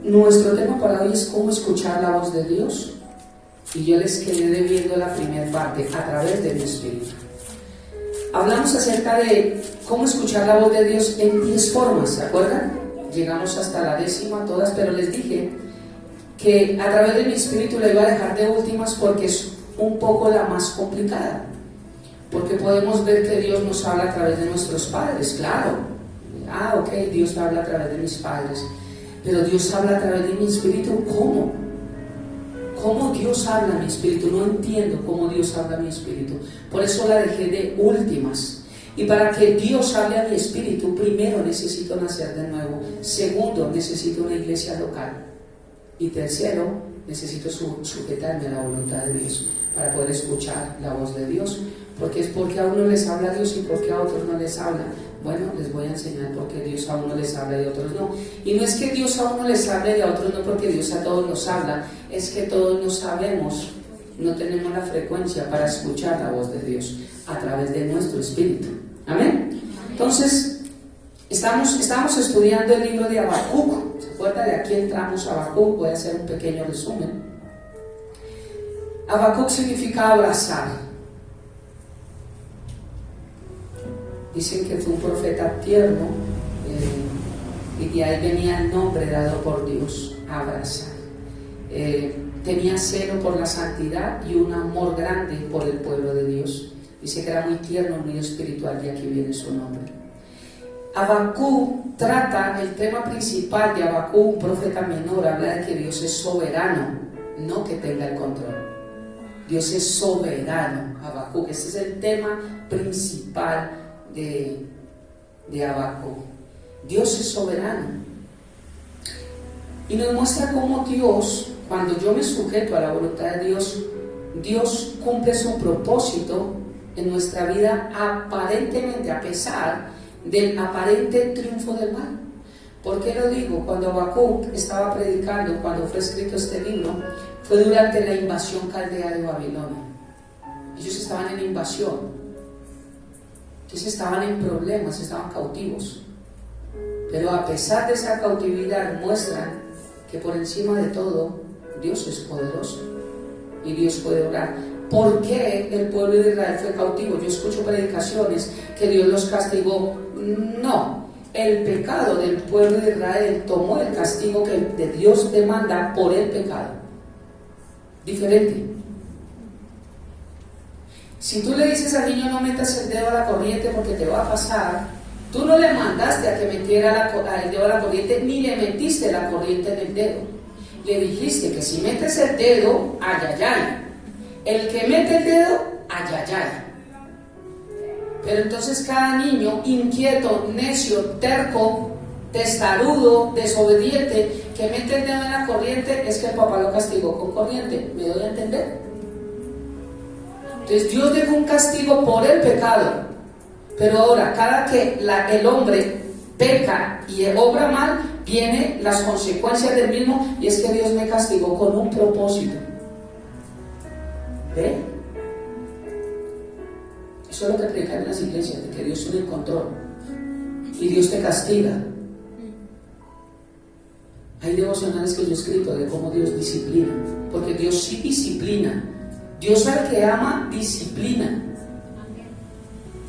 Nuestro tema para hoy es cómo escuchar la voz de Dios, y yo les quedé debiendo la primera parte, a través de mi espíritu. Hablamos acerca de cómo escuchar la voz de Dios en 10 formas, ¿se acuerdan? Llegamos hasta la 10ª todas, pero les dije que a través de mi espíritu la iba a dejar de últimas porque es un poco la más complicada, porque podemos ver que Dios nos habla a través de nuestros padres, claro. Ok, Dios habla a través de mis padres, pero Dios habla a través de mi espíritu. ¿Cómo? ¿Cómo Dios habla a mi espíritu? No entiendo cómo Dios habla a mi espíritu. Por eso la dejé de últimas. Y para que Dios hable a mi espíritu, primero necesito nacer de nuevo. Segundo, necesito una iglesia local. Y tercero, necesito sujetarme a la voluntad de Dios para poder escuchar la voz de Dios. Porque es porque a uno les habla Dios y porque a otros no les habla. Bueno, les voy a enseñar por qué Dios a uno les habla y a otros no. Y no es que Dios a uno les hable y a otros no, porque Dios a todos nos habla. Es que todos no sabemos, no tenemos la frecuencia para escuchar la voz de Dios a través de nuestro espíritu. ¿Amén? Entonces, estamos estudiando el libro de Habacuc. ¿Se acuerda? De aquí entramos a Habacuc. Voy a hacer un pequeño resumen. Habacuc significa abrazar. Dicen que fue un profeta tierno, y de ahí venía el nombre dado por Dios, abrazar. Tenía celo por la santidad y un amor grande por el pueblo de Dios. Dice que era muy tierno, muy espiritual, y aquí viene su nombre. Habacuc trata, el tema principal de Habacuc, un profeta menor, habla de que Dios es soberano, no que tenga el control. Dios es soberano, Habacuc. Este es el tema principal de Habacuc. Dios es soberano y nos muestra cómo Dios, cuando yo me sujeto a la voluntad de Dios, Dios cumple su propósito en nuestra vida, aparentemente, a pesar del aparente triunfo del mal. ¿Por qué lo digo? Cuando Habacuc estaba predicando, cuando fue escrito este libro, fue durante la invasión caldea de Babilonia. Ellos estaban en invasión. Entonces estaban en problemas, estaban cautivos. Pero a pesar de esa cautividad, muestran que por encima de todo, Dios es poderoso y Dios puede obrar. ¿Por qué el pueblo de Israel fue cautivo? Yo escucho predicaciones que Dios los castigó. No, el pecado del pueblo de Israel tomó el castigo que de Dios demanda por el pecado. Diferente. Si tú le dices al niño no metas el dedo a la corriente porque te va a pasar, tú no le mandaste a que metiera el dedo a la corriente, ni le metiste la corriente en el dedo. Le dijiste que si metes el dedo, ayayay. El que mete el dedo, ayayay. Pero entonces cada niño inquieto, necio, terco, testarudo, desobediente, que mete el dedo en la corriente, es que el papá lo castigó con corriente. ¿Me doy a entender? Entonces Dios dejó un castigo por el pecado, pero ahora cada que el hombre peca y obra mal, vienen las consecuencias del mismo, y es que Dios me castigó con un propósito. ¿Ve? Eso es lo que predican en las iglesias, de que Dios tiene el control y Dios te castiga. Hay devocionales que yo he escrito de cómo Dios disciplina, porque Dios sí disciplina. Dios al que ama disciplina,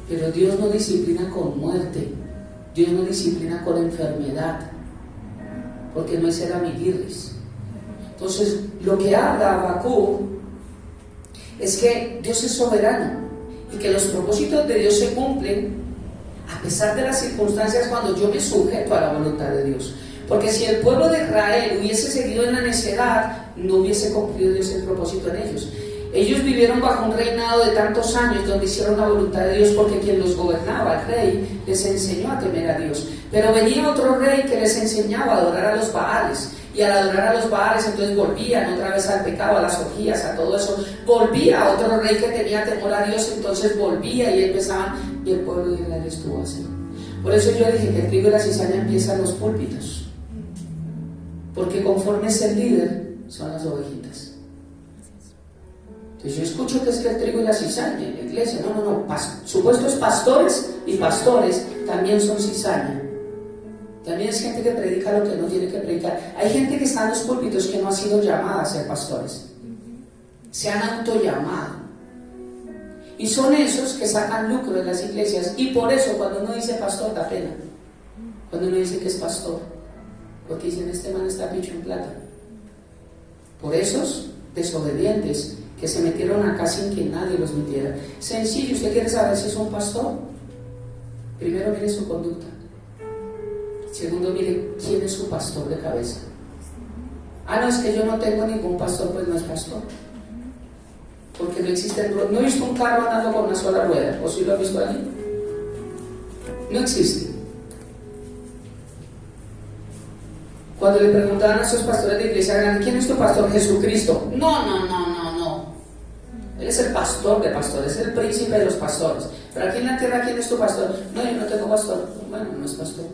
pero Dios no disciplina con muerte, Dios no disciplina con enfermedad, porque no es ser amiguirris. Entonces lo que habla Habacuc es que Dios es soberano y que los propósitos de Dios se cumplen a pesar de las circunstancias, cuando yo me sujeto a la voluntad de Dios. Porque si el pueblo de Israel hubiese seguido en la necedad, no hubiese cumplido Dios el propósito en ellos. Ellos vivieron bajo un reinado de tantos años donde hicieron la voluntad de Dios, porque quien los gobernaba, el rey, les enseñó a temer a Dios. Pero venía otro rey que les enseñaba a adorar a los Baales, y al adorar a los Baales entonces volvían otra vez al pecado, a las orgías, a todo eso. Volvía otro rey que tenía temor a Dios, entonces volvía y empezaban, y el pueblo de Israel estuvo así. Por eso yo dije que el trigo y la cizaña empiezan en los púlpitos, porque conforme es el líder, son las ovejitas. Entonces yo escucho que es que el trigo y la cizaña en la iglesia, no, supuestos pastores y pastores también son cizaña. También es gente que predica lo que no tiene que predicar. Hay gente que está en los púlpitos que no ha sido llamada a ser pastores. Se han autollamado. Y son esos que sacan lucro de las iglesias. Y por eso cuando uno dice pastor da pena. Cuando uno dice que es pastor. Porque dicen, este man está picho en plata. Por esos desobedientes que se metieron acá sin que nadie los metiera. Sencillo, ¿usted quiere saber si es un pastor? Primero mire su conducta. Segundo, mire quién es su pastor de cabeza. No, es que yo no tengo ningún pastor, pues no es pastor. Porque no existe, no he visto un carro andando con una sola rueda. ¿O sí lo ha visto allí? No existe. Cuando le preguntaban a esos pastores de iglesia grande, ¿quién es tu pastor? Jesucristo. No. Él es el pastor de pastores, es el príncipe de los pastores. Pero aquí en la tierra, ¿quién es tu pastor? No, yo no tengo pastor. Bueno, no es pastor.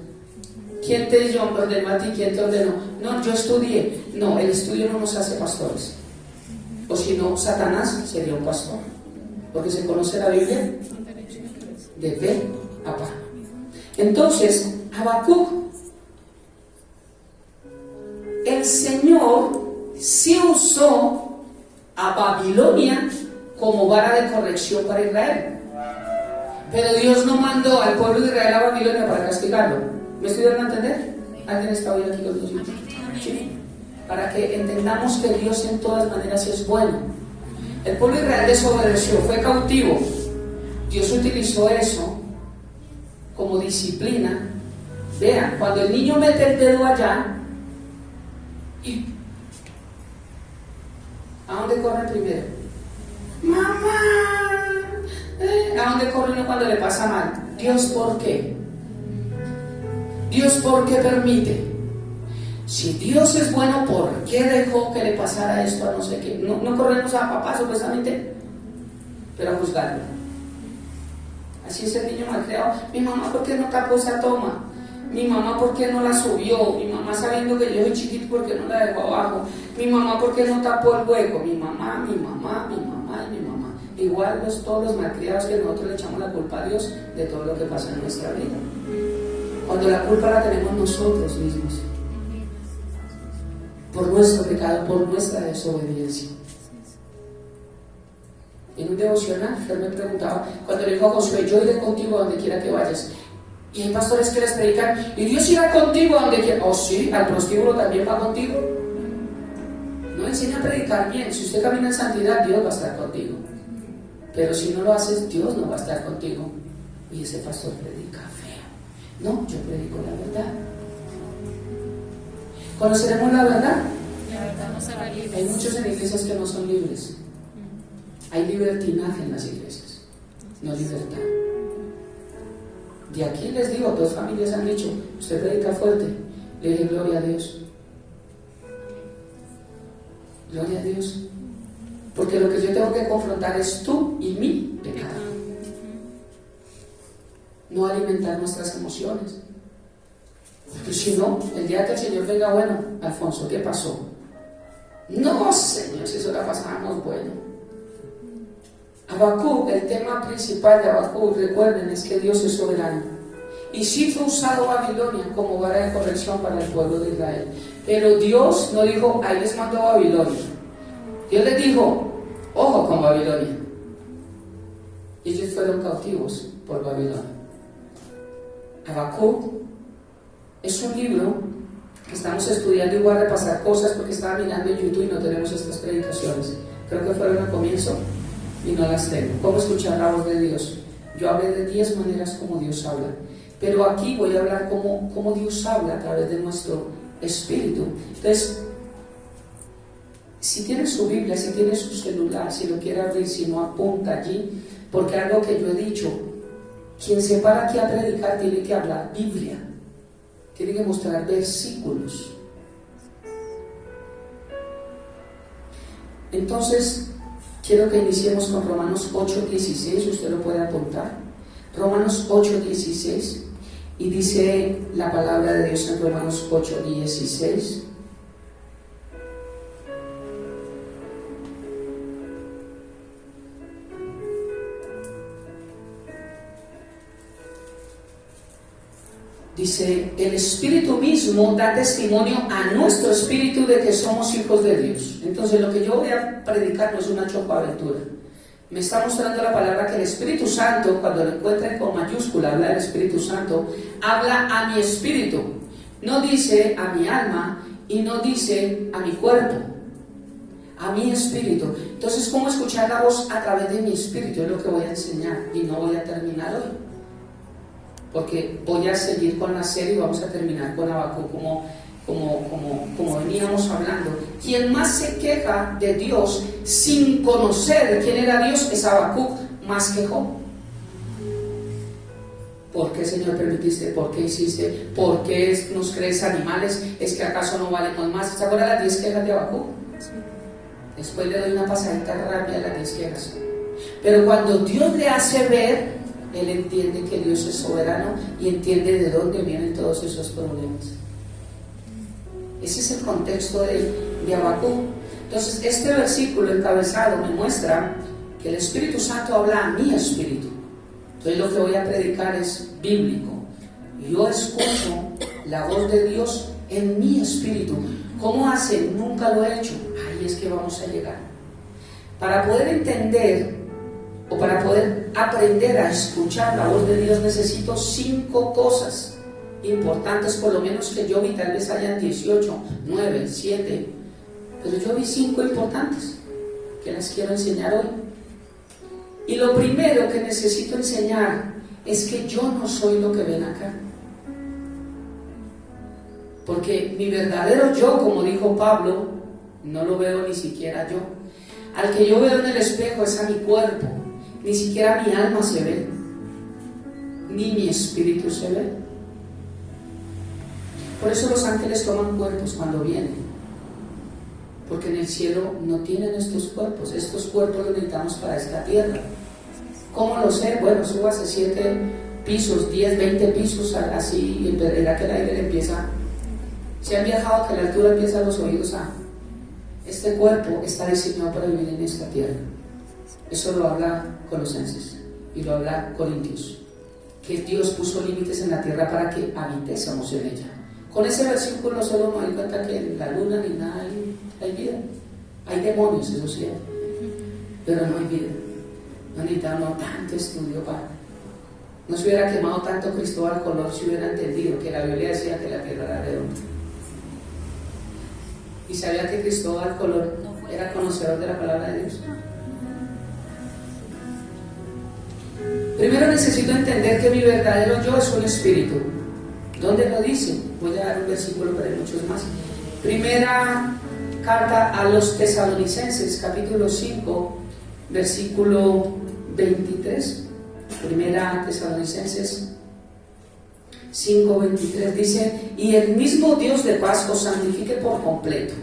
¿Quién te ordenó a ti? ¿Quién te ordenó? No, yo estudié. No, el estudio no nos hace pastores. O si no, Satanás sería un pastor. Porque se conoce la Biblia de pe a pa. Entonces, Habacuc, el Señor sí usó a Babilonia como vara de corrección para Israel. Pero Dios no mandó al pueblo de Israel a Babilonia para castigarlo. ¿Me estoy dando a entender? ¿Alguien está hoy aquí con nosotros? ¿Sí? Para que entendamos que Dios en todas maneras es bueno. El pueblo de Israel desobedeció, fue cautivo. Dios utilizó eso como disciplina. Vean, cuando el niño mete el dedo allá, y ¿a dónde corre primero? ¡Mamá! ¿A dónde corre uno cuando le pasa mal? Dios, ¿por qué? Dios, ¿por qué permite? Si Dios es bueno, ¿por qué dejó que le pasara esto a no sé qué? No corremos a papá supuestamente, pero a juzgarlo. Así es el niño malcriado. Mi mamá, ¿por qué no tapó esa toma? Mi mamá, ¿por qué no la subió? Mi mamá, sabiendo que yo soy chiquito, ¿por qué no la dejó abajo? Mi mamá, ¿por qué no tapó el hueco? Mi mamá. Igual todos los malcriados que nosotros le echamos la culpa a Dios de todo lo que pasa en nuestra vida. Cuando la culpa la tenemos nosotros mismos. Por nuestro pecado, por nuestra desobediencia. En un devocional, él me preguntaba, cuando le dijo a Josué, yo iré contigo a donde quiera que vayas. Y hay pastores que les predican, y Dios irá contigo a donde quiera. Oh, sí, al prostíbulo también va contigo. No enseña a predicar bien. Si usted camina en santidad, Dios va a estar contigo. Pero si no lo haces, Dios no va a estar contigo. Y ese pastor predica feo. No, yo predico la verdad. ¿Conoceremos la verdad? La verdad nos hará libres. Hay muchos en iglesias que no son libres. Hay libertinaje en las iglesias, no libertad. De aquí les digo, dos familias han dicho, usted predica fuerte. Le dije, gloria a Dios. Gloria a Dios. Porque lo que yo tengo que confrontar es tú y mi pecado. No alimentar nuestras emociones. Porque si no, el día que el Señor venga, bueno, Alfonso, ¿qué pasó? No, Señor, si eso la pasábamos bueno. Habacuc, el tema principal de Habacuc, recuerden, es que Dios es soberano. Y sí fue usado Babilonia como vara de corrección para el pueblo de Israel. Pero Dios no dijo, ahí les mandó a Babilonia. Dios les dijo, ojo con Babilonia. Ellos fueron cautivos por Babilonia. Habacuc es un libro que estamos estudiando y voy a repasar cosas porque estaba mirando en YouTube y no tenemos estas predicaciones. Creo que fueron al comienzo y no las tengo. ¿Cómo escuchar la voz de Dios? Yo hablé de 10 maneras como Dios habla, pero aquí voy a hablar cómo Dios habla a través de nuestro espíritu. Entonces, si tiene su Biblia, si tiene su celular, si lo quiere abrir, si no, apunta allí, porque algo que yo he dicho, quien se para aquí a predicar tiene que hablar Biblia, tiene que mostrar versículos. Entonces, quiero que iniciemos con Romanos 8:16, usted lo puede apuntar. Romanos 8:16, y dice la palabra de Dios en Romanos 8:16. Dice, el Espíritu mismo da testimonio a nuestro espíritu de que somos hijos de Dios. Entonces lo que yo voy a predicar no es una chocoaventura. Me está mostrando la palabra que el Espíritu Santo, cuando lo encuentren con mayúscula, habla del Espíritu Santo, habla a mi espíritu. No dice a mi alma y no dice a mi cuerpo, a mi espíritu. Entonces, ¿cómo escuchar la voz a través de mi espíritu? Es lo que voy a enseñar y no voy a terminar hoy. Porque voy a seguir con la serie y vamos a terminar con Habacuc como veníamos hablando. Quien más se queja de Dios sin conocer quién era Dios es Habacuc, más que Job. ¿Por qué, Señor, permitiste? ¿Por qué hiciste? ¿Por qué nos crees animales? ¿Es que acaso no valemos más? ¿Se acuerdan las 10 quejas de Habacuc? Después le doy una pasadita rápida a las 10 quejas. Pero cuando Dios le hace ver, él entiende que Dios es soberano y entiende de dónde vienen todos esos problemas. Ese es el contexto de Habacuc. Entonces, este versículo encabezado me muestra que el Espíritu Santo habla a mi espíritu. Entonces, lo que voy a predicar es bíblico. Yo escucho la voz de Dios en mi espíritu. ¿Cómo hace? Nunca lo he hecho. Ahí es que vamos a llegar. Para poder entender o para poder aprender a escuchar la voz de Dios necesito 5 cosas importantes, por lo menos que yo vi. Tal vez hayan 18, 9, 7, pero yo vi 5 importantes que las quiero enseñar hoy. Y lo primero que necesito enseñar es que yo no soy lo que ven acá, porque mi verdadero yo, como dijo Pablo, no lo veo ni siquiera yo. Al que yo veo en el espejo es a mi cuerpo. Ni siquiera mi alma se ve, ni mi espíritu se ve. Por eso los ángeles toman cuerpos cuando vienen, porque en el cielo no tienen estos cuerpos. Estos cuerpos los necesitamos para esta tierra. ¿Cómo lo sé? Bueno, súbase 7 pisos, 10, 20 pisos, así, y verá que el aire le empieza. Se han viajado que la altura empieza a los oídos a... Este cuerpo está diseñado para vivir en esta tierra. Eso lo habla Colosenses y lo habla Corintios, que Dios puso límites en la tierra para que habitésemos en ella. Con ese versículo solo me doy cuenta que en la luna ni nada hay vida. Hay demonios, eso sí, pero no hay vida. No necesitamos tanto estudio para... No se hubiera quemado tanto Cristóbal Colón si hubiera entendido que la Biblia decía que la tierra era redonda. Y sabía que Cristóbal Colón era conocedor de la palabra de Dios. Primero necesito entender que mi verdadero yo es un espíritu. ¿Dónde lo dice? Voy a dar un versículo, pero hay muchos más. Primera carta a los Tesalonicenses, capítulo 5, versículo 23. Primera Tesalonicenses 5:23 dice: y el mismo Dios de paz os santifique por completo,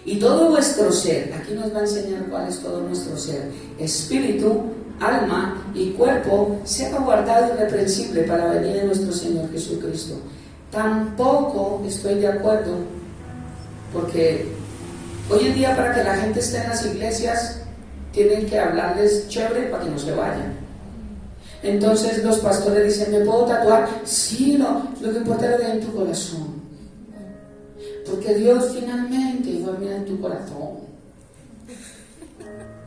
y todo vuestro ser, aquí nos va a enseñar cuál es todo nuestro ser, espíritu, alma y cuerpo, sea guardado irreprensible para la venida de nuestro Señor Jesucristo. Tampoco estoy de acuerdo, porque hoy en día para que la gente esté en las iglesias tienen que hablarles chévere para que no se vayan. Entonces los pastores dicen: ¿me puedo tatuar? Sí, no, lo que importa es lo que hay en tu corazón, porque Dios finalmente va a mirar en tu corazón.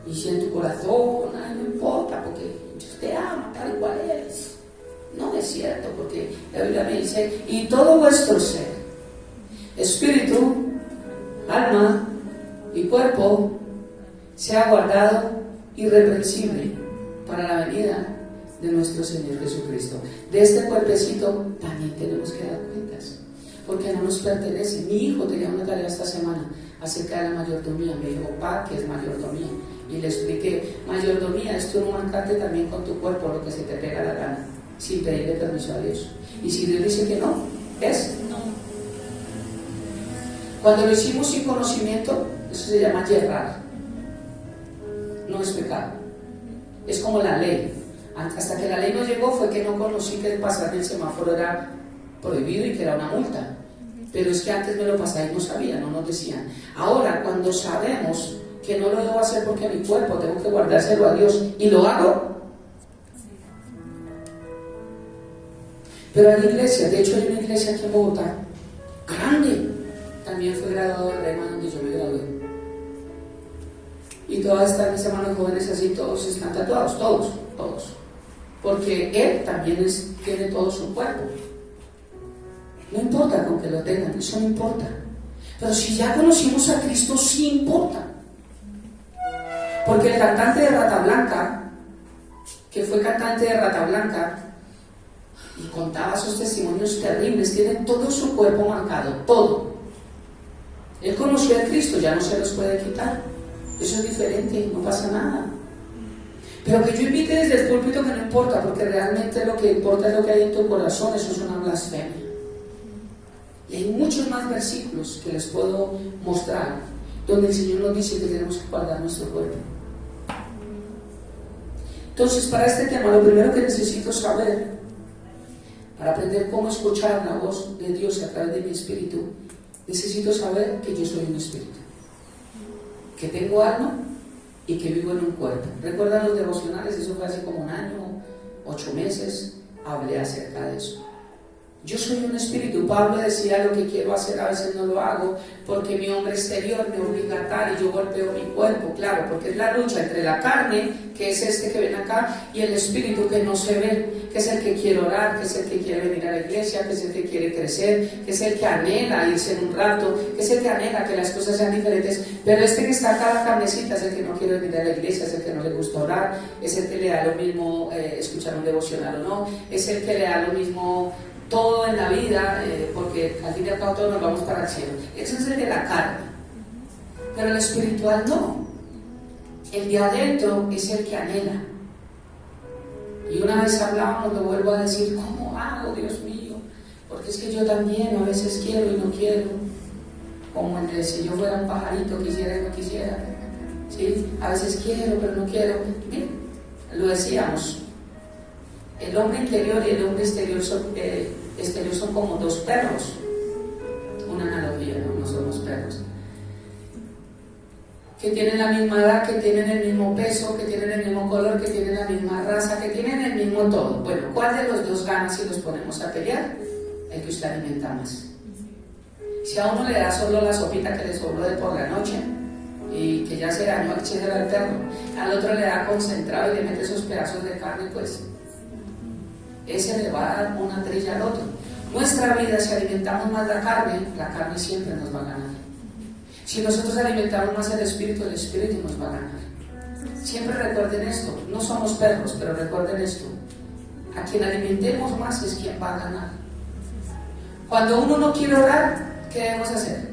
Y si en tu corazón, ay, no importa, porque Dios te ama tal cual eres. No es cierto, porque la Biblia me dice: y todo vuestro ser, espíritu, alma y cuerpo, sea guardado irreprensible para la venida de nuestro Señor Jesucristo. De este cuerpecito también tenemos que dar cuentas, porque no nos pertenece. Mi hijo tenía una tarea esta semana acerca de la mayordomía. Me dijo: pa, ¿qué es mayordomía? Y le expliqué: mayordomía es tú no mancarte también con tu cuerpo lo que se te pega la gana, sin pedirle permiso a Dios. Y si Dios dice que no, es no. Cuando lo hicimos sin conocimiento, eso se llama yerrar. No es pecado. Es como la ley. Hasta que la ley no llegó fue que no conocí que el pasar del semáforo era prohibido y que era una multa. Pero es que antes me lo pasaba y no sabía, no nos decían. Ahora, cuando sabemos que no lo debo hacer porque mi cuerpo tengo que guardárselo a Dios y lo hago, Pero hay iglesias, de hecho hay una iglesia aquí en Bogotá, grande, también fue graduado de Rema donde yo me gradué. Y todas están mis hermanos jóvenes así, todos están tatuados, todos. Porque él también tiene todo su cuerpo. No importa con que lo tengan, eso no importa. Pero si ya conocimos a Cristo, sí importa. Porque el cantante de Rata Blanca, que fue cantante de Rata Blanca, y contaba sus testimonios terribles, tiene todo su cuerpo marcado, todo. Él conoció a Cristo, ya no se los puede quitar. Eso es diferente, no pasa nada. Pero que yo invite desde el púlpito que no importa, porque realmente lo que importa es lo que hay en tu corazón, eso es una blasfemia. Y hay muchos más versículos que les puedo mostrar, donde el Señor nos dice que tenemos que guardar nuestro cuerpo. Entonces, para este tema, lo primero que necesito saber, para aprender cómo escuchar la voz de Dios a través de mi espíritu, necesito saber que yo soy un espíritu, que tengo alma y que vivo en un cuerpo. ¿Recuerdan los devocionales? Eso fue hace como 1 año, 8 meses, hablé acerca de eso. Yo soy un espíritu. Pablo decía: lo que quiero hacer a veces no lo hago, porque mi hombre exterior me obliga a tal y yo golpeo mi cuerpo. Claro, porque es la lucha entre la carne, que es este que ven acá, y el espíritu, que no se ve, que es el que quiere orar, que es el que quiere venir a la iglesia, que es el que quiere crecer, que es el que anhela irse en un rato, que es el que anhela que las cosas sean diferentes. Pero este que está acá, la carnecita, es el que no quiere venir a la iglesia, es el que no le gusta orar, es el que le da lo mismo escuchar un devocional o no, es el que le da lo mismo todo en la vida, porque al fin y al cabo todos nos vamos para el cielo. Ese es el de la carne. Pero el espiritual no. El de adentro es el que anhela. Y una vez hablábamos, lo vuelvo a decir: ¿cómo hago, Dios mío? Porque es que yo también a veces quiero y no quiero. Como el de si yo fuera un pajarito, quisiera y no quisiera. ¿Sí? A veces quiero, pero no quiero. Bien, lo decíamos. El hombre interior y el hombre exterior son como 2 perros. Una analogía, no somos perros. Que tienen la misma edad, que tienen el mismo peso, que tienen el mismo color, que tienen la misma raza, que tienen el mismo todo. Bueno, ¿cuál de los 2 gana si los ponemos a pelear? El que usted alimenta más. Si a uno le da solo la sopita que le sobró de por la noche y que ya se dañó al perro, al otro le da concentrado y le mete esos pedazos de carne, pues ese le va a dar una trilla al otro. Nuestra vida, si alimentamos más la carne siempre nos va a ganar. Si nosotros alimentamos más el espíritu nos va a ganar. Siempre recuerden esto, no somos perros, pero recuerden esto: a quien alimentemos más es quien va a ganar. Cuando uno no quiere orar, ¿qué debemos hacer?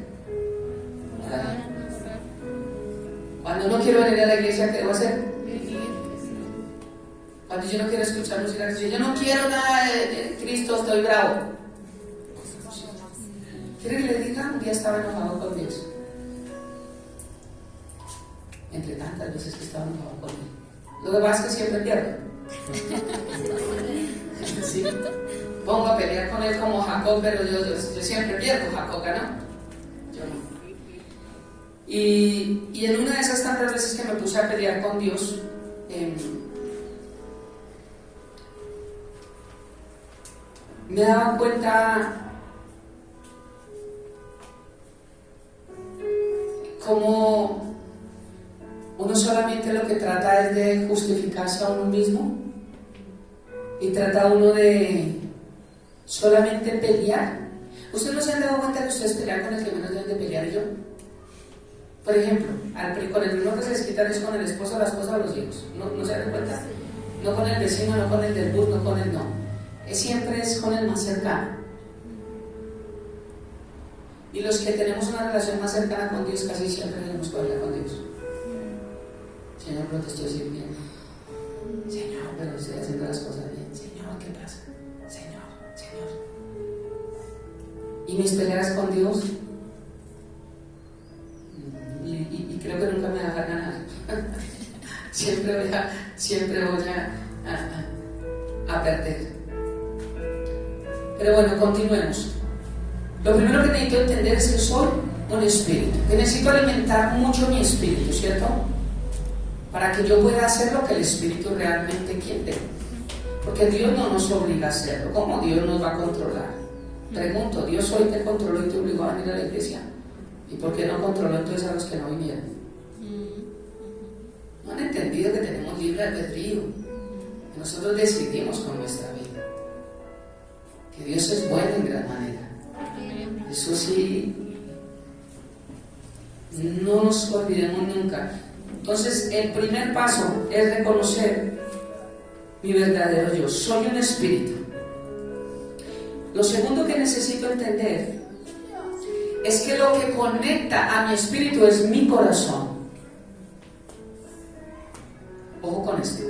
Orar. Cuando no quiero venir a la iglesia, ¿qué debo hacer? Cuando yo no quiero escuchar música, yo no quiero nada de Cristo, estoy bravo. ¿Quiere que le diga? Un día estaba enojado con Dios. Entre tantas veces que estaba enojado con Él. Lo que pasa es que siempre pierdo. ¿Sí? Pongo a pelear con Él como Jacob, pero yo siempre pierdo. Jacob ganó. Yo no. Y en una de esas tantas veces que me puse a pelear con Dios, me daba cuenta cómo uno solamente lo que trata es de justificarse a uno mismo y trata uno de solamente pelear. ¿Ustedes no se han dado cuenta que ustedes pelean con el que menos deben de pelear? Yo, por ejemplo, con el primero que se les quitan es con el esposo, la esposa o los hijos. ¿No se dan cuenta? No con el vecino, no con el del bus, no con el no. Siempre es con el más cercano. Y los que tenemos una relación más cercana con Dios, casi siempre tenemos que hablar con Dios. Señor, pero te estoy sirviendo. Señor, pero estoy haciendo las cosas bien. Señor, ¿qué pasa? Señor. Y mis peleas con Dios, y creo que nunca me va a dejar ganar. siempre voy a perder. Pero bueno, continuemos. Lo primero que necesito entender es que soy un espíritu, que necesito alimentar mucho mi espíritu, ¿cierto? Para que yo pueda hacer lo que el espíritu realmente quiere. Porque Dios no nos obliga a hacerlo. ¿Cómo Dios nos va a controlar? Pregunto, ¿Dios hoy te controló y te obligó a venir a la iglesia? ¿Y por qué no controló entonces a los que no vinieron? No han entendido que tenemos libre albedrío. Que nosotros decidimos con nuestra vida. Que Dios es bueno en gran manera. Eso sí, no nos olvidemos nunca. Entonces, el primer paso es reconocer mi verdadero yo. Soy un espíritu. Lo segundo que necesito entender es que lo que conecta a mi espíritu es mi corazón. Ojo con esto.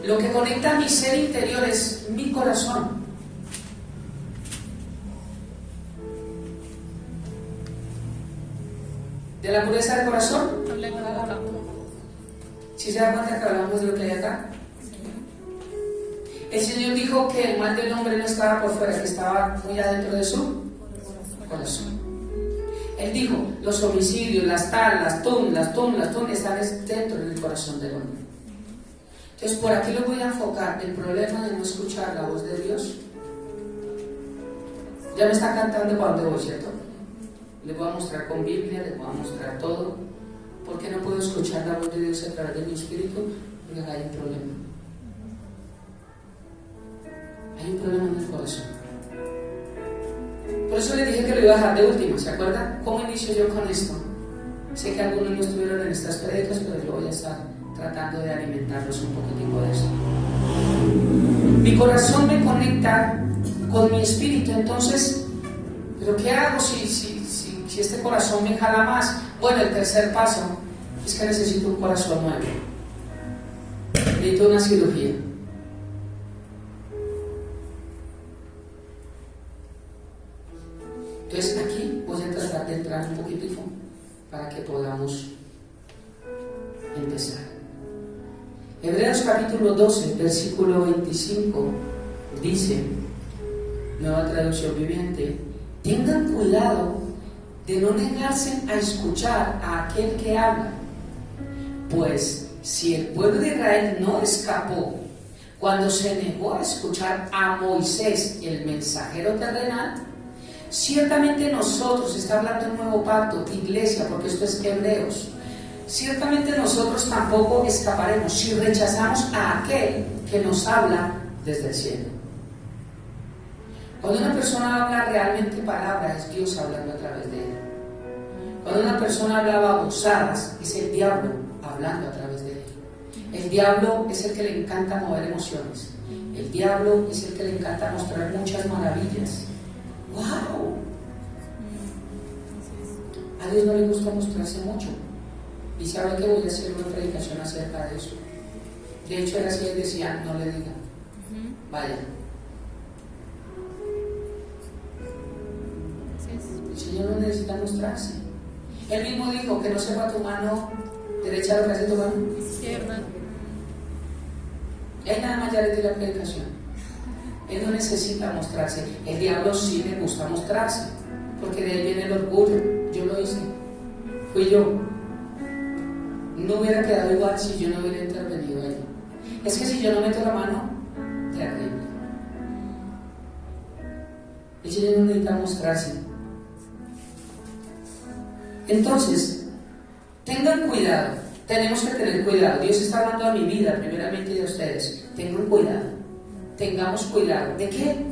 Lo que conecta a mi ser interior es mi corazón. ¿De la pureza del corazón? ¿Sí se da cuenta que hablamos de lo que hay acá? El Señor dijo que el mal del hombre no estaba por fuera, que estaba muy adentro de su corazón. Él dijo, los homicidios, las tun están dentro del corazón del hombre. Entonces por aquí lo voy a enfocar, el problema de no escuchar la voz de Dios. Ya me está cantando para dónde voy, ¿cierto? Les voy a mostrar con Biblia, les voy a mostrar todo. ¿Por qué no puedo escuchar la voz de Dios a través de mi espíritu? Porque acá hay un problema. Hay un problema en el corazón. Por eso les dije que lo iba a dejar de último, ¿se acuerdan? ¿Cómo inicio yo con esto? Sé que algunos no estuvieron en estas prédicas, pero yo voy a estar tratando de alimentarlos un poquitico de eso. Mi corazón me conecta con mi espíritu, entonces, ¿pero qué hago si este corazón me jala más? Bueno, el tercer paso es que necesito un corazón nuevo. Necesito una cirugía. Entonces aquí voy a tratar de entrar un poquitico para que podamos empezar. Hebreos capítulo 12, versículo 25 dice, nueva traducción viviente, tengan cuidado de no negarse a escuchar a aquel que habla, pues si el pueblo de Israel no escapó cuando se negó a escuchar a Moisés, el mensajero terrenal, ciertamente nosotros, está hablando el nuevo pacto, iglesia, porque esto es Hebreos, ciertamente nosotros tampoco escaparemos si rechazamos a aquel que nos habla desde el cielo. Cuando una persona habla realmente palabra, es Dios hablando a través de él. Cuando una persona habla babosadas, es el diablo hablando a través de él. El diablo es el que le encanta mover emociones. El diablo es el que le encanta mostrar muchas maravillas. ¡Wow! A Dios no le gusta mostrarse mucho. Y sabe que voy a hacer una predicación acerca de eso. De hecho, era así, él decía, no le diga. Vaya. El Señor no necesita mostrarse. Él mismo dijo que no sepa tu mano derecha lo que hace tu mano izquierda. Él nada más ya le dio la predicación. Él no necesita mostrarse. El diablo sí le gusta mostrarse, porque de ahí viene el orgullo. Yo lo hice, fui yo. No hubiera quedado igual si yo no hubiera intervenido ahí. Es que si yo no meto la mano, terrible. El Señor no necesita mostrarse. Entonces, tengan cuidado. Tenemos que tener cuidado. Dios está hablando a mi vida, primeramente de ustedes. Tengan cuidado. Tengamos cuidado. ¿De qué?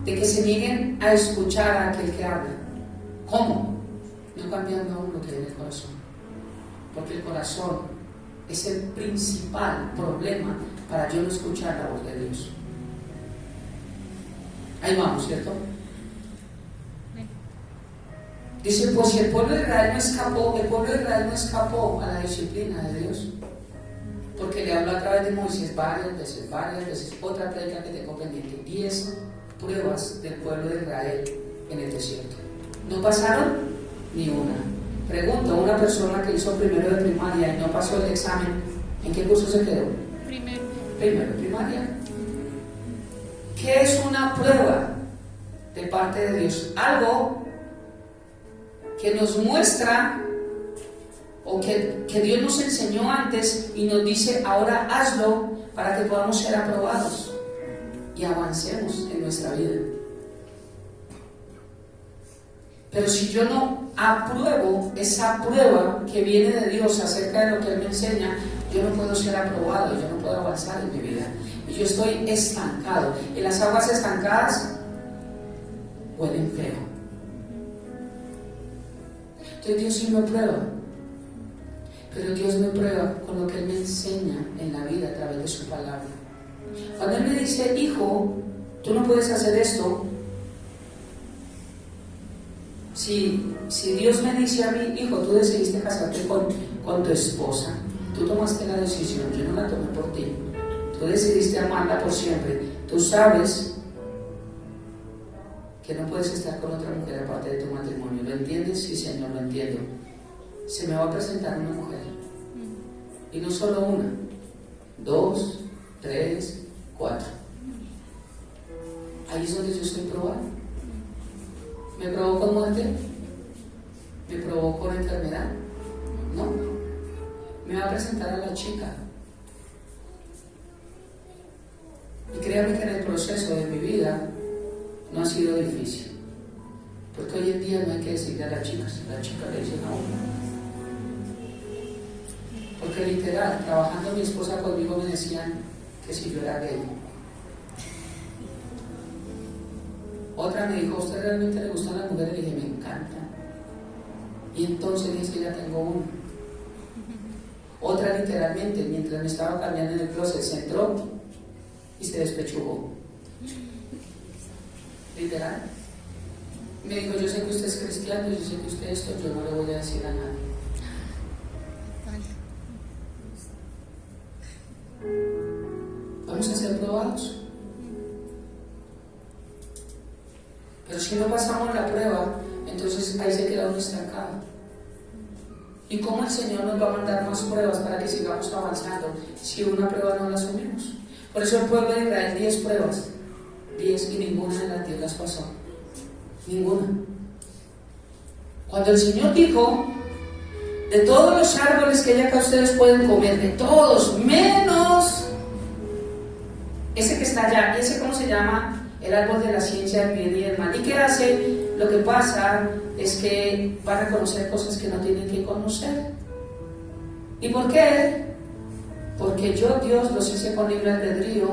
De que se nieguen a escuchar a aquel que habla. ¿Cómo? No cambiando aún lo que hay en el corazón. Porque el corazón es el principal problema para yo no escuchar la voz de Dios. Ahí vamos, ¿cierto? Dice, pues si el pueblo de Israel no escapó a la disciplina de Dios, porque le habló a través de Moisés varias veces, otra predica que tengo pendiente, 10 pruebas del pueblo de Israel en el desierto. ¿No pasaron? Ni una. Pregunto, una persona que hizo primero de primaria y no pasó el examen, ¿en qué curso se quedó? Primero de primaria. ¿Qué es una prueba de parte de Dios? Algo que nos muestra o que Dios nos enseñó antes y nos dice ahora hazlo para que podamos ser aprobados y avancemos en nuestra vida. Pero si yo no apruebo esa prueba que viene de Dios acerca de lo que Él me enseña, yo no puedo ser aprobado, yo no puedo avanzar en mi vida. Y yo estoy estancado. Y las aguas estancadas huelen feo. Entonces Dios sí me prueba. Pero Dios me prueba con lo que Él me enseña en la vida a través de su palabra. Cuando Él me dice, hijo, tú no puedes hacer esto. Si Dios me dice a mí, hijo, tú decidiste casarte con tu esposa, tú tomaste la decisión, yo no la tomé por ti, tú decidiste amarla por siempre, tú sabes que no puedes estar con otra mujer aparte de tu matrimonio, ¿lo entiendes? Sí, Señor, lo entiendo. Se me va a presentar una mujer, y no solo una, 2, 3, 4. Ahí es donde yo estoy probando. ¿Me probó con muerte? ¿Me probó con enfermedad? No. Me va a presentar a la chica. Y créanme que en el proceso de mi vida no ha sido difícil. Porque hoy en día no hay que decirle a las chicas le dicen a uno. Porque literal, trabajando mi esposa conmigo me decían que si yo era gay. Otra me dijo, ¿a usted realmente le gustan las mujeres? Le dije, me encanta. Y entonces dije, que ya tengo uno. Otra literalmente, mientras me estaba cambiando en el closet, se entró y se despechugó. Literal. Me dijo, yo sé que usted es cristiano, yo sé que usted esto, yo no le voy a decir a nadie. Vamos a ser probados. Pero si no pasamos la prueba, entonces ahí se queda uno estancado. ¿Y cómo el Señor nos va a mandar más pruebas para que sigamos avanzando si una prueba no la asumimos? Por eso el pueblo de Israel, 10 pruebas, 10, y ninguna de las 10 las pasó. Ninguna. Cuando el Señor dijo, de todos los árboles que hay acá ustedes pueden comer, de todos, menos ese que está allá, ¿y ese cómo se llama? El árbol de la ciencia del bien y del mal. ¿Y qué hace? Lo que pasa es que va a reconocer cosas que no tienen que conocer. ¿Y por qué? Porque yo, Dios, los hice con libre albedrío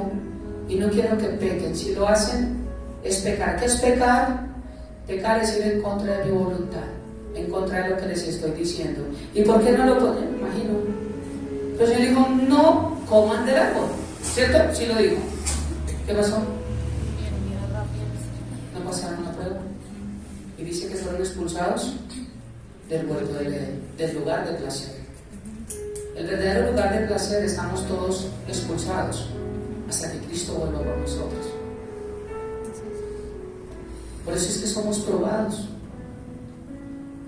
y no quiero que pequen. Si lo hacen, es pecar. ¿Qué es pecar? Pecar es ir en contra de mi voluntad, en contra de lo que les estoy diciendo. ¿Y por qué no lo ponen? Me imagino. Pues yo digo, no coman del árbol. ¿Cierto? Sí lo digo. ¿Qué pasó? No pasaron la prueba. Y dice que fueron expulsados del huerto del Edén, del lugar de placer. El verdadero lugar de placer estamos todos expulsados hasta que Cristo vuelva por nosotros. Por eso es que somos probados.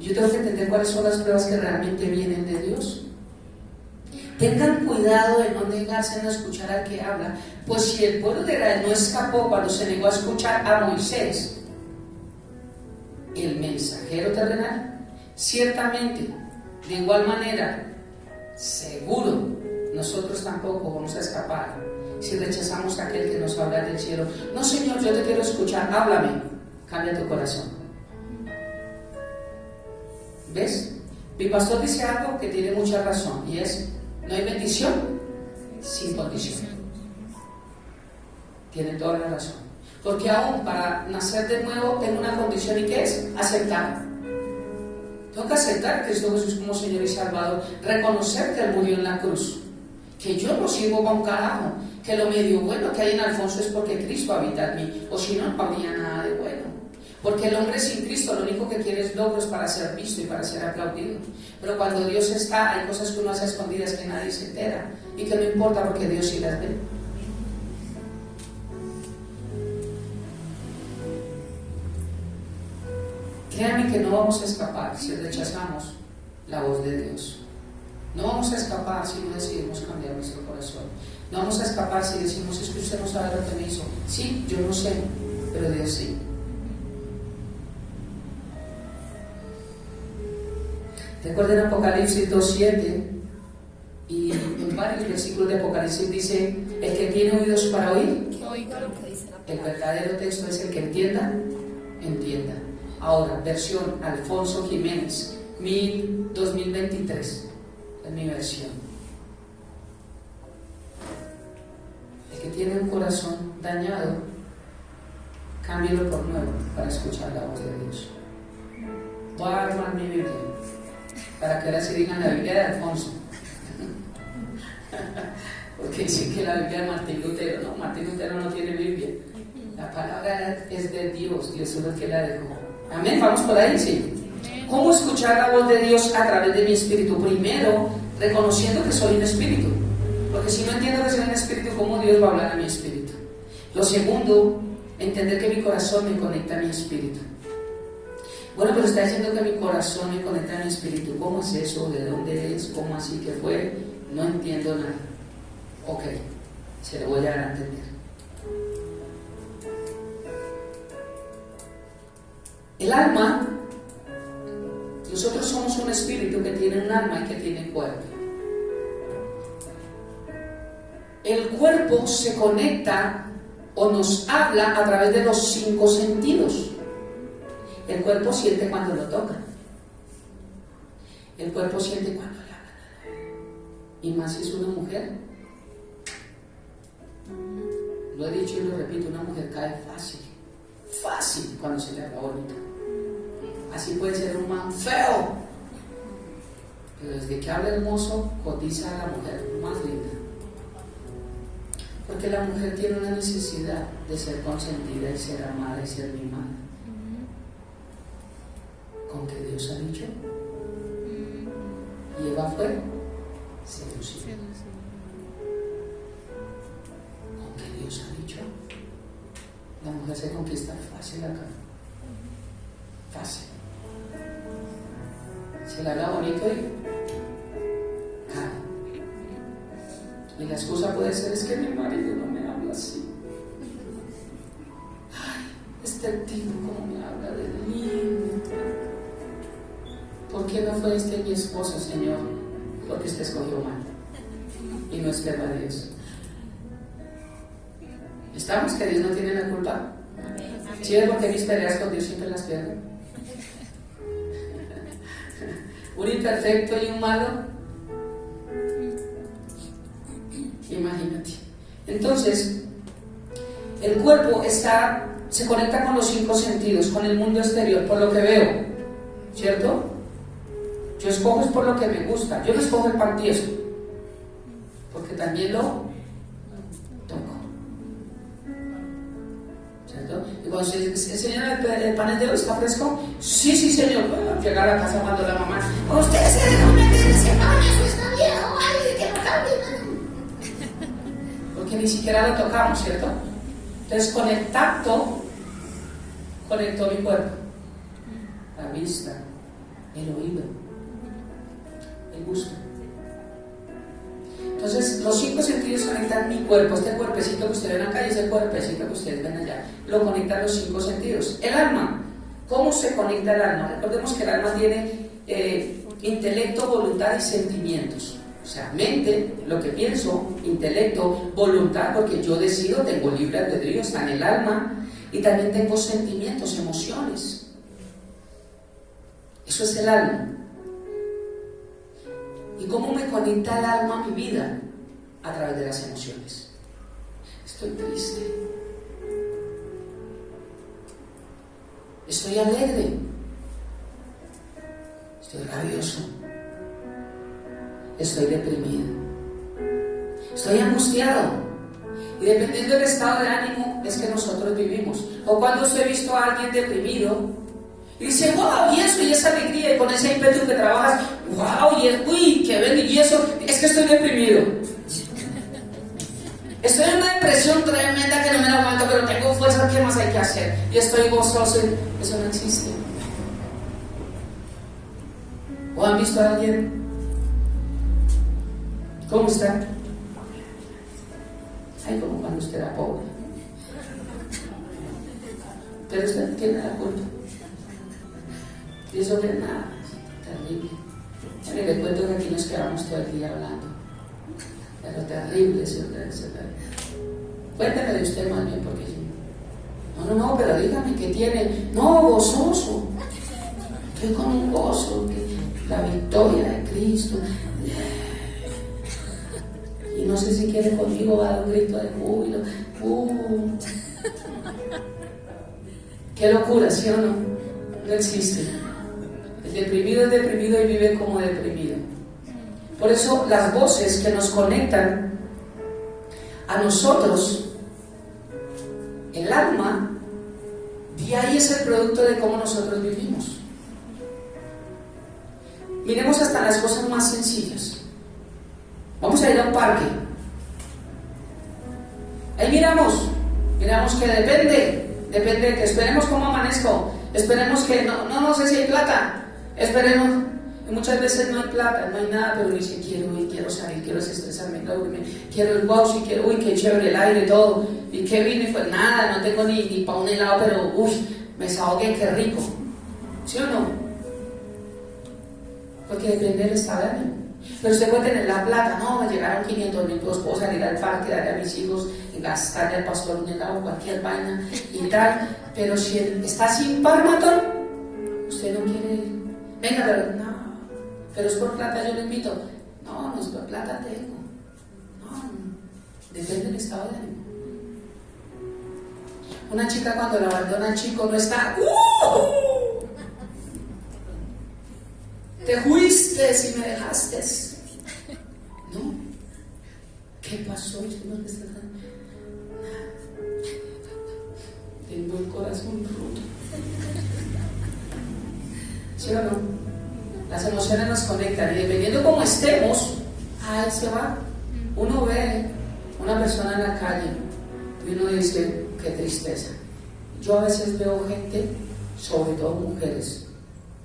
Yo tengo que entender cuáles son las pruebas que realmente vienen de Dios. Tengan cuidado de no negarse a no escuchar al que habla, pues si el pueblo de Israel no escapó cuando se negó a escuchar a Moisés, el mensajero terrenal, ciertamente, de igual manera, seguro, nosotros tampoco vamos a escapar si rechazamos a aquel que nos habla del cielo. No, Señor, yo te quiero escuchar, háblame, cambia tu corazón. ¿Ves? Mi pastor dice algo que tiene mucha razón, y es, no hay bendición sin condición. Tiene toda la razón. Porque aún para nacer de nuevo tengo una condición, ¿y qué es? Aceptar. Tengo que aceptar a Cristo Jesús como Señor y Salvador, reconocer que Él murió en la cruz, que yo no sirvo para un carajo, que lo medio bueno que hay en Alfonso es porque Cristo habita en mí, o si no, no habría nada de bueno. Porque el hombre sin Cristo lo único que quiere es logros para ser visto y para ser aplaudido. Pero cuando Dios está, hay cosas que uno hace a escondidas que nadie se entera y que no importa porque Dios sí las ve. Créanme que no vamos a escapar si rechazamos la voz de Dios. No vamos a escapar si no decidimos cambiar nuestro corazón. No vamos a escapar si decimos, es que usted no sabe lo que me hizo. Sí, yo no sé, pero Dios sí. ¿Recuerden Apocalipsis 2:7? Y en varios versículos de Apocalipsis dice, el que tiene oídos para oír, Oiga. el verdadero texto es el que entienda, entienda. Ahora, versión Alfonso Jiménez, 2023, es mi versión. El que tiene un corazón dañado, cámbielo por nuevo para escuchar la voz de Dios. Voy a armar mi Biblia para que ahora se digan la Biblia de Alfonso. Porque dicen que la Biblia de Martín Lutero, no, Martín Lutero no tiene Biblia. La palabra es de Dios, Dios es el que la dejó. Amén, vamos por ahí, sí. ¿Cómo escuchar la voz de Dios a través de mi espíritu? Primero, reconociendo que soy un espíritu. Porque si no entiendo que soy un espíritu, ¿cómo Dios va a hablar a mi espíritu? Lo segundo, entender que mi corazón me conecta a mi espíritu. Bueno, pero está diciendo que mi corazón me conecta a mi espíritu. ¿Cómo es eso? ¿De dónde es? ¿Cómo así que fue? No entiendo nada. Ok, se lo voy a dar a entender. El alma, nosotros somos un espíritu que tiene un alma y que tiene cuerpo. El cuerpo se conecta o nos habla a través de los 5 sentidos. El cuerpo siente cuando lo toca. El cuerpo siente cuando le habla. Y más si es una mujer. Lo he dicho y lo repito, una mujer cae fácil. Fácil cuando se le habla bonito. Así puede ser un man feo. Pero desde que habla hermoso, cotiza a la mujer más linda. Porque la mujer tiene una necesidad de ser consentida y ser amada y ser mimada. Con que Dios ha dicho. Y Eva fue seducida. Con que Dios ha dicho. La mujer se conquista fácil acá. Fácil. Se le habla bonito y cae. Y la excusa puede ser, es que mi marido no me habla así. Ay, este tipo como me habla de lindo. ¿Por qué no fue este mi esposo, Señor? Porque usted escogió mal. Y no espera a Dios. ¿Estamos? ¿Que Dios no tiene la culpa? ¿Sí es porque mis peleas con Dios siempre las pierdo? ¿Un imperfecto y un malo? Imagínate. Entonces, el cuerpo se conecta con los 5 sentidos, con el mundo exterior, por lo que veo, ¿cierto? Yo escojo es por lo que me gusta. Yo no escojo el pan tieso, porque también lo toco, ¿cierto? Y cuando señora, el pan es de hoy, ¿está fresco? Sí, sí, señor. Bueno, llegar a casa cuando la mamá, usted se dejó meter ese pan, eso está viejo, ay, que no cambie. Porque ni siquiera lo tocamos, ¿cierto? Entonces con el tacto conectó mi cuerpo, la vista, el oído, el gusto. Entonces los 5 sentidos conectan mi cuerpo, este cuerpecito que ustedes ven acá y ese cuerpecito que ustedes ven allá, lo conectan los 5 sentidos. El alma, ¿cómo se conecta el alma? Recordemos que el alma tiene intelecto, voluntad y sentimientos. O sea, mente, lo que pienso, intelecto, voluntad, porque yo decido, tengo libre albedrío, está en el alma, y también tengo sentimientos, emociones. Eso es el alma. ¿Y cómo me conecta el alma a mi vida? A través de las emociones. Estoy triste. Estoy alegre. Estoy rabioso. Estoy deprimido. Estoy angustiado. Y dependiendo del estado de ánimo es que nosotros vivimos. O cuando usted ha visto a alguien deprimido y dice, wow, y eso, y esa alegría, y con ese ímpetu que trabajas, wow, y uy, qué ven, y eso, es que estoy deprimido. Estoy en una depresión tremenda que no me la aguanto, pero tengo fuerza, ¿qué más hay que hacer? Y estoy gozoso. Eso no existe. ¿O han visto a alguien? ¿Cómo está? Ay, como cuando usted era pobre. Pero usted no tiene la culpa. Y eso no es nada terrible. Le cuento que aquí nos quedamos todo el día hablando. Pero terrible, señor. Cuénteme de usted más bien, porque no, pero dígame qué tiene. No, gozoso. Estoy con un gozo, la victoria de Cristo. Y no sé si quiere conmigo dar un grito de júbilo. Qué locura, ¿sí o no? No existe. El deprimido es deprimido y vive como deprimido. Por eso las voces que nos conectan a nosotros, el alma, de ahí es el producto de cómo nosotros vivimos. Miremos hasta las cosas más sencillas. Vamos a ir a un parque. Ahí miramos que depende de que esperemos cómo amanezco, esperemos que no sé si hay plata, esperemos. Y muchas veces no hay plata, no hay nada, pero dice, quiero salir, quiero desestresarme, quiero el wow, sí, quiero, qué chévere el aire, todo. ¿Y qué vine? Pues nada, no tengo ni para un helado, pero me desahogué, qué rico. ¿Sí o no? Porque depende del estado de ánimo. Pero usted puede tener la plata, no, me llegaron 500,000 pesos, puedo salir al parque, darle a mis hijos, gastarle al pastor un helado, cualquier vaina y tal. Pero si está sin par matón, usted no quiere, venga, pero es por plata, yo le invito. No es por plata, tengo. No, depende del estado de ánimo. Una chica cuando la abandona al chico no está, te fuiste y me dejaste. No. ¿Qué pasó? Tengo el corazón roto. ¿Sí o no? Las emociones nos conectan y dependiendo cómo estemos, ahí se va. Uno ve una persona en la calle y uno dice, qué tristeza. Yo a veces veo gente, sobre todo mujeres,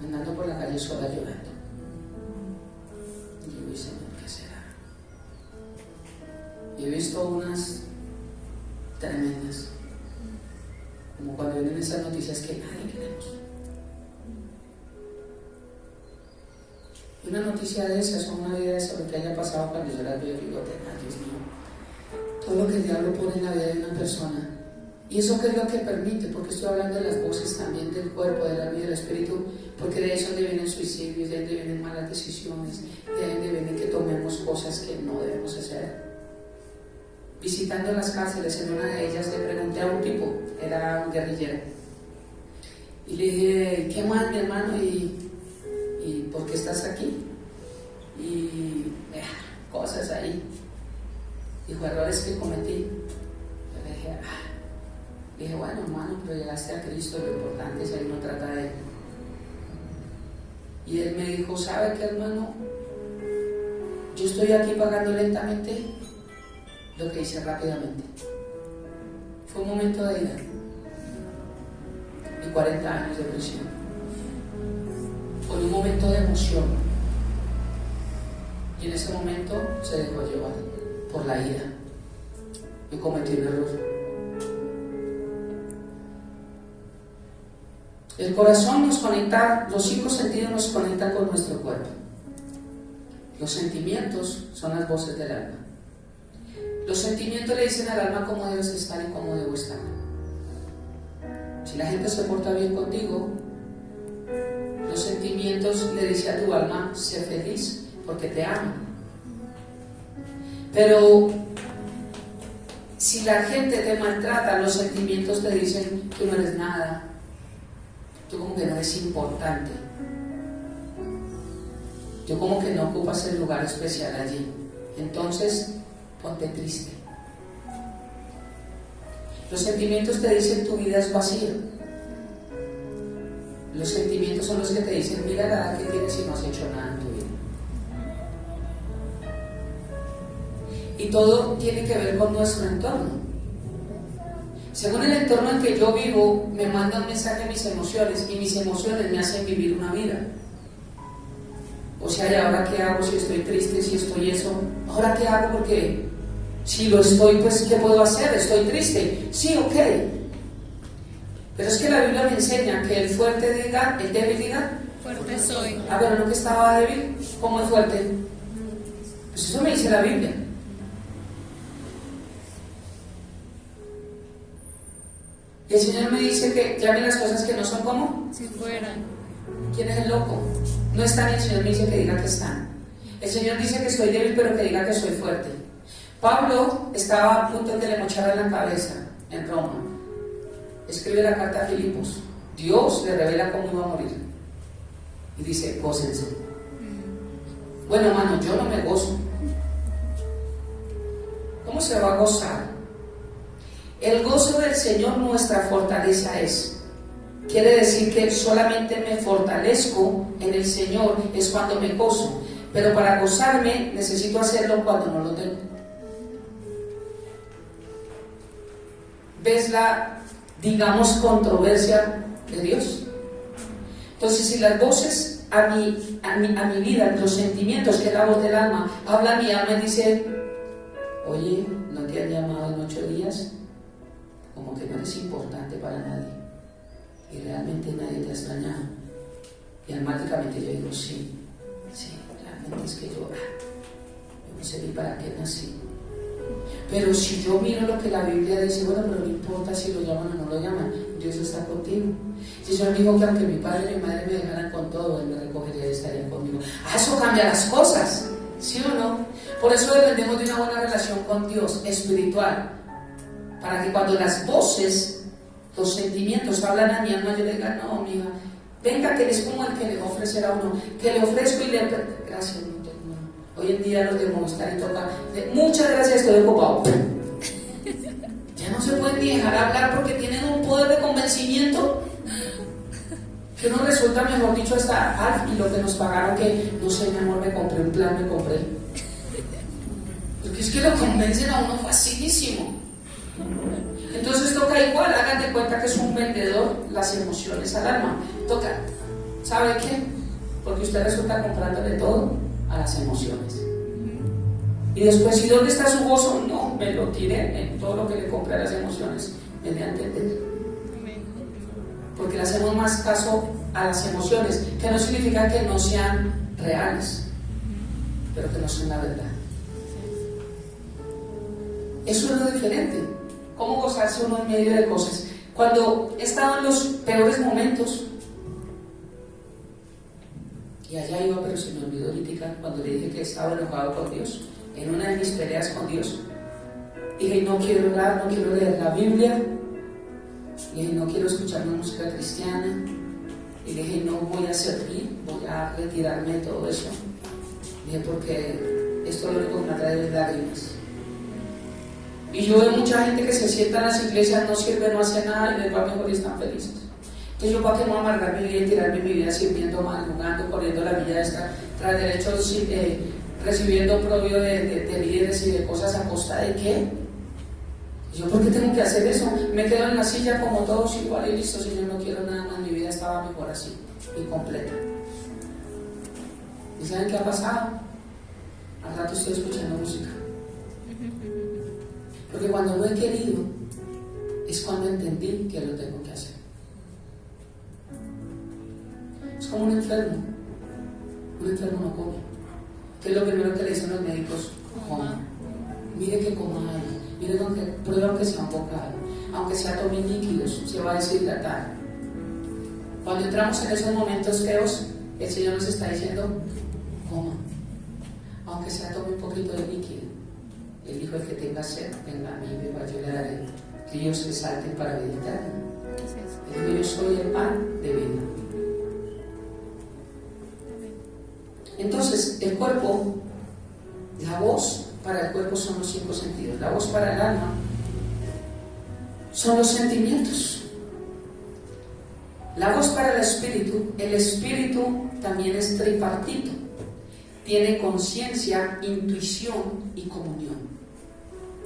andando por la calle sola llorando. Y digo, Señor, ¿qué será? Y he visto unas tremendas, como cuando vienen esas noticias que nadie queremos. Y una noticia de esas o una vida de eso, lo que haya pasado cuando yo las veo, digo, Dios mío, todo lo que el diablo pone en la vida de una persona. ¿Y eso qué es lo que permite? Porque estoy hablando de las voces también del cuerpo, del alma y del espíritu, porque de ahí es donde vienen suicidios, de ahí vienen malas decisiones, de ahí vienen que tomemos cosas que no debemos hacer. Visitando las cárceles, en una de ellas le pregunté a un tipo, era un guerrillero, y le dije, ¿qué mal, mi hermano? ¿Y por qué estás aquí? Y cosas ahí. Dijo, errores que cometí. Yo le dije, bueno, hermano, pero llegaste a Cristo, lo importante es que Él no trata de Él. Y él me dijo, ¿sabe qué, hermano? Yo estoy aquí pagando lentamente lo que hice rápidamente. Fue un momento de ira y 40 años de prisión. Fue un momento de emoción y en ese momento se dejó llevar por la ira y cometió un error. El corazón nos conecta, los 5 sentidos nos conectan con nuestro cuerpo. Los sentimientos son las voces del alma. Los sentimientos le dicen al alma cómo debes estar y cómo debo estar. Si la gente se porta bien contigo, los sentimientos le dicen a tu alma, sé feliz porque te amo. Pero si la gente te maltrata, los sentimientos te dicen, tú no eres nada, tú como que no eres importante, tú como que no ocupas el lugar especial allí. Entonces, ponte triste. Los sentimientos te dicen tu vida es vacía. Los sentimientos son los que te dicen, mira la edad que tienes y no has hecho nada en tu vida. Y todo tiene que ver con nuestro entorno. Según el entorno en que yo vivo, me mandan mensaje mis emociones y mis emociones me hacen vivir una vida. O sea, ¿y ahora qué hago si estoy triste, si estoy eso? ¿Ahora qué hago? Porque si lo estoy, pues ¿qué puedo hacer? Estoy triste. Sí, ok. Pero es que la Biblia me enseña que el fuerte diga, el débil diga, fuerte soy. A ver, ¿no que estaba débil? ¿Cómo es fuerte? Pues eso me dice la Biblia. Y el Señor me dice que llame las cosas que no son como si fueran. ¿Quién es el loco? No están y el Señor me dice que diga que están. El Señor dice que estoy débil, pero que diga que soy fuerte. Pablo estaba a punto de que le mocharan la cabeza en Roma. Escribe la carta a Filipos. Dios le revela cómo iba a morir. Y dice, gócense. Bueno, hermano, yo no me gozo. ¿Cómo se va a gozar? El gozo del Señor nuestra fortaleza es. Quiere decir que solamente me fortalezco en el Señor es cuando me gozo. Pero para gozarme necesito hacerlo cuando no lo tengo. ¿Ves la, digamos, controversia de Dios? Entonces, si las voces a mi vida, los sentimientos, que es la voz del alma, habla mi alma y dice, oye, ¿no te han llamado en 8 días? Como que no eres importante para nadie. Y realmente nadie te ha extrañado. Y automáticamente yo digo, sí, realmente es que yo no sé ni para qué nací. Pero si yo miro lo que la Biblia dice, bueno, pero no importa si lo llaman o no lo llaman, Dios está contigo. Si yo digo que aunque mi padre y mi madre me dejaran con todo, Él me recogería y estaría conmigo. Eso cambia las cosas, ¿sí o no? Por eso dependemos de una buena relación con Dios, espiritual, para que cuando las voces, los sentimientos hablan a mi alma, yo le diga, no, amiga, venga, que es como el que le va a ofrecer a uno, que le ofrezco y le... Gracias, no. Hoy en día los de Movistar y toca, muchas gracias, estoy ocupado. Ya no se pueden ni dejar hablar porque tienen un poder de convencimiento que uno resulta, mejor dicho, hasta y lo que nos pagaron, que no sé, mi amor, me compré un plan, me compré. Porque es que lo convencen a uno facilísimo. Entonces toca igual, hagan de cuenta que es un vendedor las emociones al alma. Toca, ¿sabe qué? Porque usted resulta comprándole todo a las emociones. Y después, ¿y dónde está su gozo? No, me lo tiré en todo lo que le compré a las emociones. Me voy a entender. Porque le hacemos más caso a las emociones, que no significa que no sean reales, pero que no son la verdad. Eso es lo diferente. ¿Cómo gozarse uno en medio de cosas? Cuando he estado en los peores momentos, y allá iba, pero se me olvidó ahorita cuando le dije que estaba enojado con Dios, en una de mis peleas con Dios, dije, no quiero orar, no quiero leer la Biblia, dije, no quiero escuchar una música cristiana, y dije, no voy a servir, voy a retirarme de todo eso, dije, porque esto lo único que me trae es lágrimas. Y yo veo mucha gente que se sienta en las iglesias, no sirve, no hace nada y les va mejor y están felices. Entonces yo, ¿para qué me voy a amargar mi vida y tirarme mi vida sirviendo, madrugando, corriendo la vida esta, tras derechos, recibiendo propio de líderes y de cosas a costa de qué? Yo, ¿por qué tengo que hacer eso? Me quedo en la silla como todos igual y listo, Señor, no quiero nada más, mi vida estaba mejor así, incompleta. ¿Y saben qué ha pasado? Al rato estoy escuchando música. Porque cuando no he querido, es cuando entendí que lo tengo que hacer. Es como un enfermo no come. ¿Qué es lo primero que le dicen los médicos? Coma. Mire que coma algo, mire que prueba aunque sea un bocado, aunque sea tome líquidos, se va a deshidratar. Cuando entramos en esos momentos feos, el Señor nos está diciendo, coma, aunque sea tome un poquito de líquido. Él dijo, el que tenga sed, venga a mí, beba, yo le daré ríos que salten para vida eterna. Él dijo, yo soy el pan de vida. Entonces, el cuerpo, la voz para el cuerpo son los 5 sentidos, la voz para el alma son los sentimientos. La voz para el espíritu también es tripartito, tiene conciencia, intuición y comunión.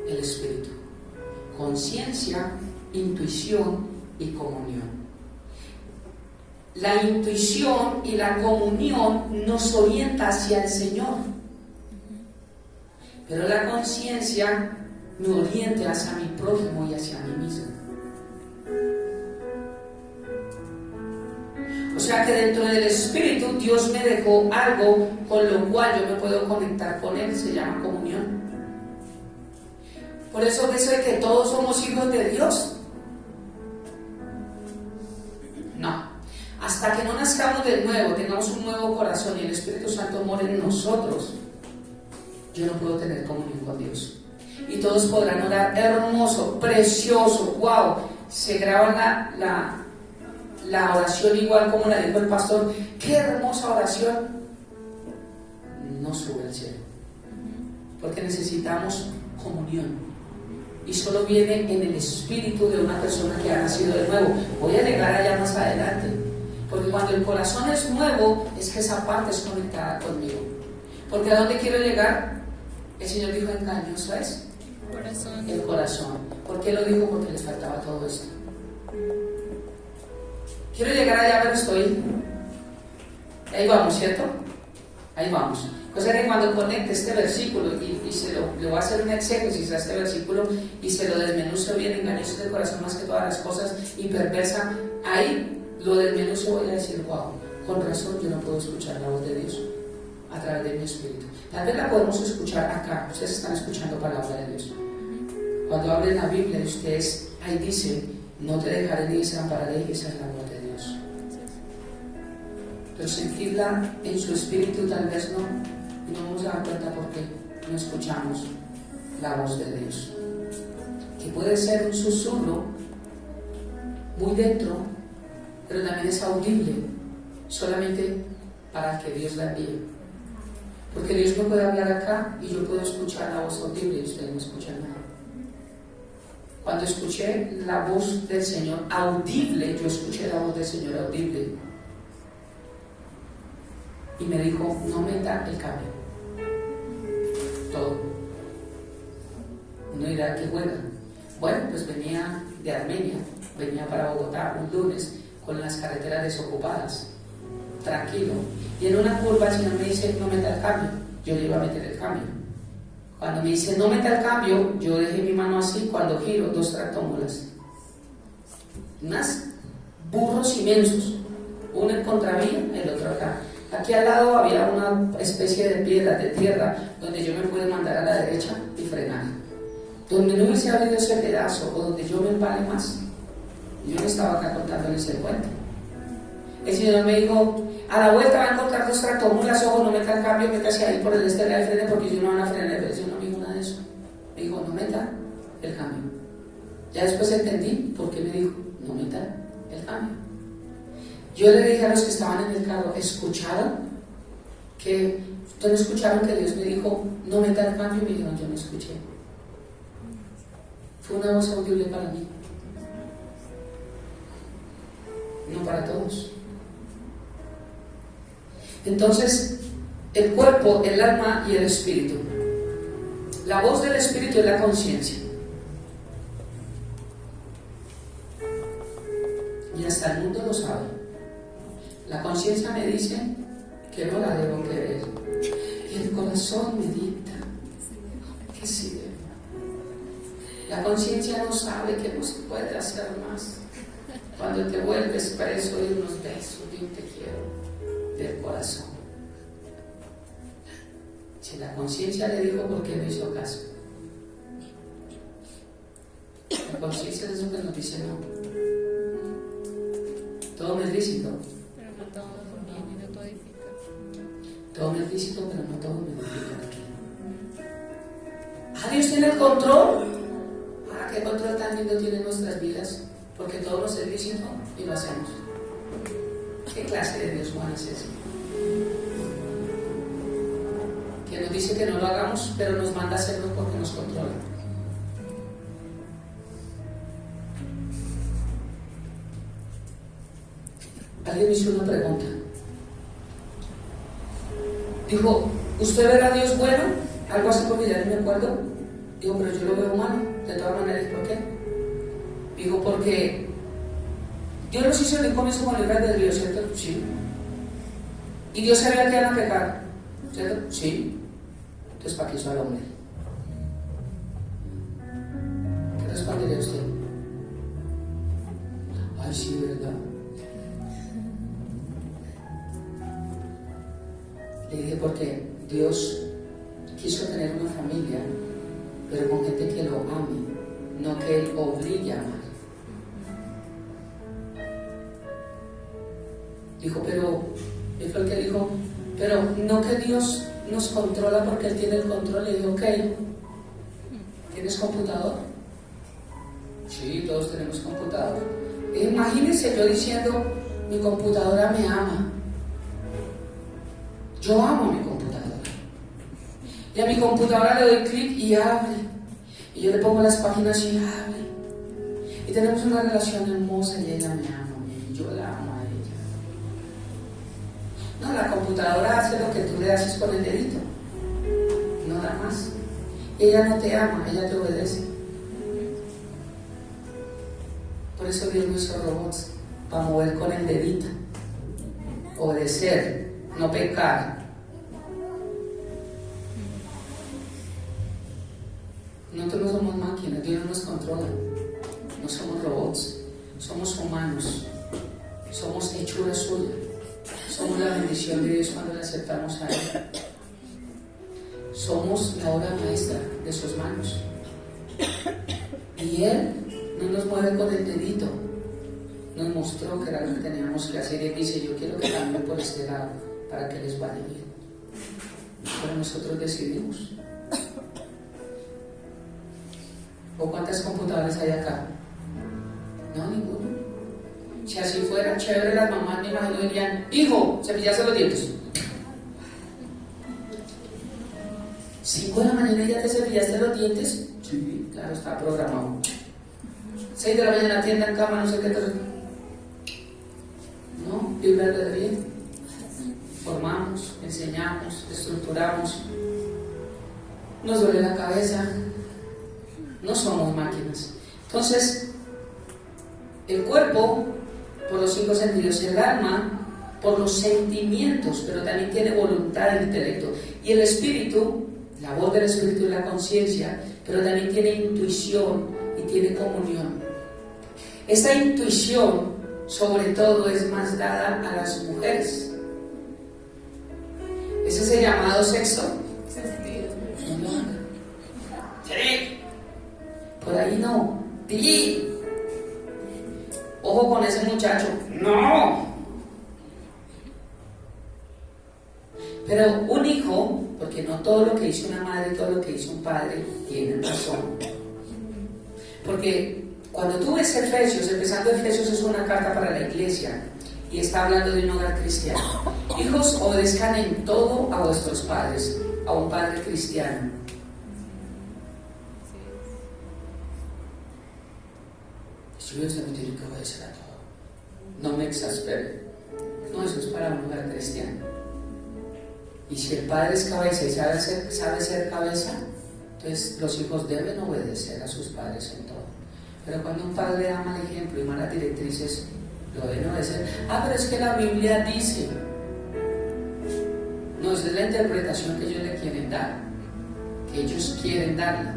El espíritu, conciencia, intuición y comunión. La intuición y la comunión nos orienta hacia el Señor, pero la conciencia me orienta hacia mi prójimo y hacia mí mismo. O sea que dentro del espíritu Dios me dejó algo con lo cual yo me puedo conectar con Él, se llama comunión. Por eso de que todos somos hijos de Dios. hasta que no nazcamos de nuevo, tengamos un nuevo corazón y el Espíritu Santo more en nosotros, yo no puedo tener comunión con Dios. Y todos podrán orar hermoso, precioso, wow, se graba la oración igual como la dijo el pastor, qué hermosa oración, no sube al cielo, porque necesitamos comunión, y solo viene en el espíritu de una persona que ha nacido de nuevo. Voy a llegar allá más adelante, porque cuando el corazón es nuevo, es que esa parte es conectada conmigo. Porque ¿a dónde quiero llegar? El Señor dijo engañoso es el corazón. ¿Por qué lo dijo? Porque les faltaba todo esto. Quiero llegar allá, pero estoy. Ahí vamos, ¿cierto? Ahí vamos. O sea que cuando conecte este versículo y le voy a hacer un exégesis a este versículo y se lo desmenuzo bien, engañoso del corazón más que todas las cosas y perversa, ahí lo desmenuzo, voy a decir, wow, con razón yo no puedo escuchar la voz de Dios a través de mi espíritu. Tal vez la podemos escuchar acá, ustedes están escuchando palabra de Dios. Cuando abren la Biblia y ustedes, ahí dice, no te dejaré ni desampararé, esa es la voz de Dios. Pero sentirla en su espíritu tal vez no, y no nos damos cuenta porque no escuchamos la voz de Dios. Que puede ser un susurro muy dentro, pero también es audible, solamente para que Dios la envíe. Porque Dios me puede hablar acá y yo puedo escuchar la voz audible y ustedes no escuchan nada. Cuando escuché la voz del Señor audible, yo escuché la voz del Señor audible y me dijo, no meta el cambio. Todo. Uno dirá, ¿qué juega? Bueno, pues venía de Armenia, venía para Bogotá un lunes con las carreteras desocupadas, tranquilo, y en una curva el Señor me dice, no meta el cambio. Yo le iba a meter el cambio. Cuando me dice, no meta el cambio, yo dejé mi mano así, cuando giro, 2 tractómulas, unas burros inmensos, uno en contravía, el otro acá. Aquí al lado había una especie de piedra, de tierra, donde yo me pude mandar a la derecha y frenar. Donde no hubiese habido ese pedazo, o donde yo me empale más, yo no estaba acá contándoles el cuento. El Señor me dijo, a la vuelta va a encontrar 2 tractomulas, ojo, no meta el cambio, métase ahí por el del freno, porque si no van a frenar. Pero yo no me dijo nada de eso. Me dijo, no meta el cambio. Ya después entendí por qué me dijo, no meta el cambio. Yo le dije a los que estaban en el carro, ¿escucharon? ¿Ustedes escucharon que Dios me dijo, no meta el cambio? Y me dijeron, yo no escuché. Fue una voz audible para mí, no para todos. Entonces, el cuerpo, el alma y el espíritu. La voz del espíritu es la conciencia. Y hasta el mundo lo sabe. La conciencia me dice que no la debo querer. Y el corazón me dicta que sí debo. La conciencia no sabe que no se puede hacer más. Cuando te vuelves preso de unos besos de un te quiero del corazón. Si la conciencia le dijo, ¿por qué no hizo caso? La conciencia es eso que nos dice no. Todo me es lícito. Pero no todo conviene, no todo edifica. Todo me es lícito, pero no todo me edifica. Dios tiene el control. ¿Qué control tan lindo tiene nuestras vidas? Porque todo nos es lícito y lo hacemos. ¿Qué clase de Dios humano es ese? Que nos dice que no lo hagamos, pero nos manda a hacerlo porque nos controla. Alguien me hizo una pregunta. Dijo, ¿usted verá a Dios bueno? Algo así porque ya no me acuerdo. Digo, pero yo lo veo malo. De todas maneras, ¿por qué? Digo, porque Dios nos hizo en el comienzo con el libre albedrío, ¿cierto? Sí. Y Dios sabía que iban a pecar, ¿cierto? Sí. Entonces, ¿para qué hizo al hombre? ¿Qué respondería usted? Ay, sí, ¿verdad? Le dije, porque Dios quiso tener una familia, pero con gente que lo ame, no que Él obligue a amar. Dijo, pero, él fue el que dijo, pero no que Dios nos controla porque Él tiene el control. Le dijo, ok, ¿tienes computador? Sí, todos tenemos computador. Imagínense yo diciendo, mi computadora me ama. Yo amo mi computadora. Y a mi computadora le doy clic y abre. Y yo le pongo las páginas y abre. Y tenemos una relación hermosa y ella me ama. Y yo la amo a ella. No, la computadora hace lo que tú le haces con el dedito. No da más. Ella no te ama, ella te obedece. Por eso Dios no hizo robots, para mover con el dedito. Obedecer, no pecar. Nosotros no somos máquinas, Dios no nos controla. No somos robots, somos humanos. Somos hechura suya. Somos la bendición de Dios cuando le aceptamos a Él. Somos la obra maestra de sus manos. Y Él no nos mueve con el dedito. Nos mostró que era lo que teníamos que hacer. Y Él dice, yo quiero que cambien por este lado para que les vaya bien. Pero nosotros decidimos. ¿O cuántas computadoras hay acá? No, ninguno. Si así fuera chévere, las mamás me imagino dirían, hijo, cepillarse los dientes. 5 de la mañana ya te cepillaste los dientes. Sí, claro, está programado. 6 de la mañana tienda en cama, no sé qué. No, vibrar de bien. Formamos, enseñamos, estructuramos. Nos duele la cabeza. No somos máquinas. Entonces, el cuerpo, por los 5 sentidos, el alma, por los sentimientos, pero también tiene voluntad e intelecto. Y el espíritu, la voz del espíritu y la conciencia, pero también tiene intuición y tiene comunión. Esta intuición, sobre todo, es más dada a las mujeres. ¿Ese es el llamado sexto? Por ahí no. ¡Di! Ojo con ese muchacho. ¡No! Pero un hijo, porque no todo lo que hizo una madre y todo lo que hizo un padre tiene razón. Porque cuando tú ves Efesios, empezando Efesios es una carta para la iglesia y está hablando de un hogar cristiano. Hijos, obedezcan en todo a vuestros padres, a un padre cristiano. Yo usted me tiene que obedecer a todo. No me exaspere. No, eso es para un hogar cristiano. Y si el padre es cabeza y sabe ser cabeza, entonces los hijos deben obedecer a sus padres en todo. Pero cuando un padre da mal ejemplo y malas directrices, lo deben obedecer. Pero es que la Biblia dice. No, esa es la interpretación que ellos le quieren dar, que ellos quieren darle.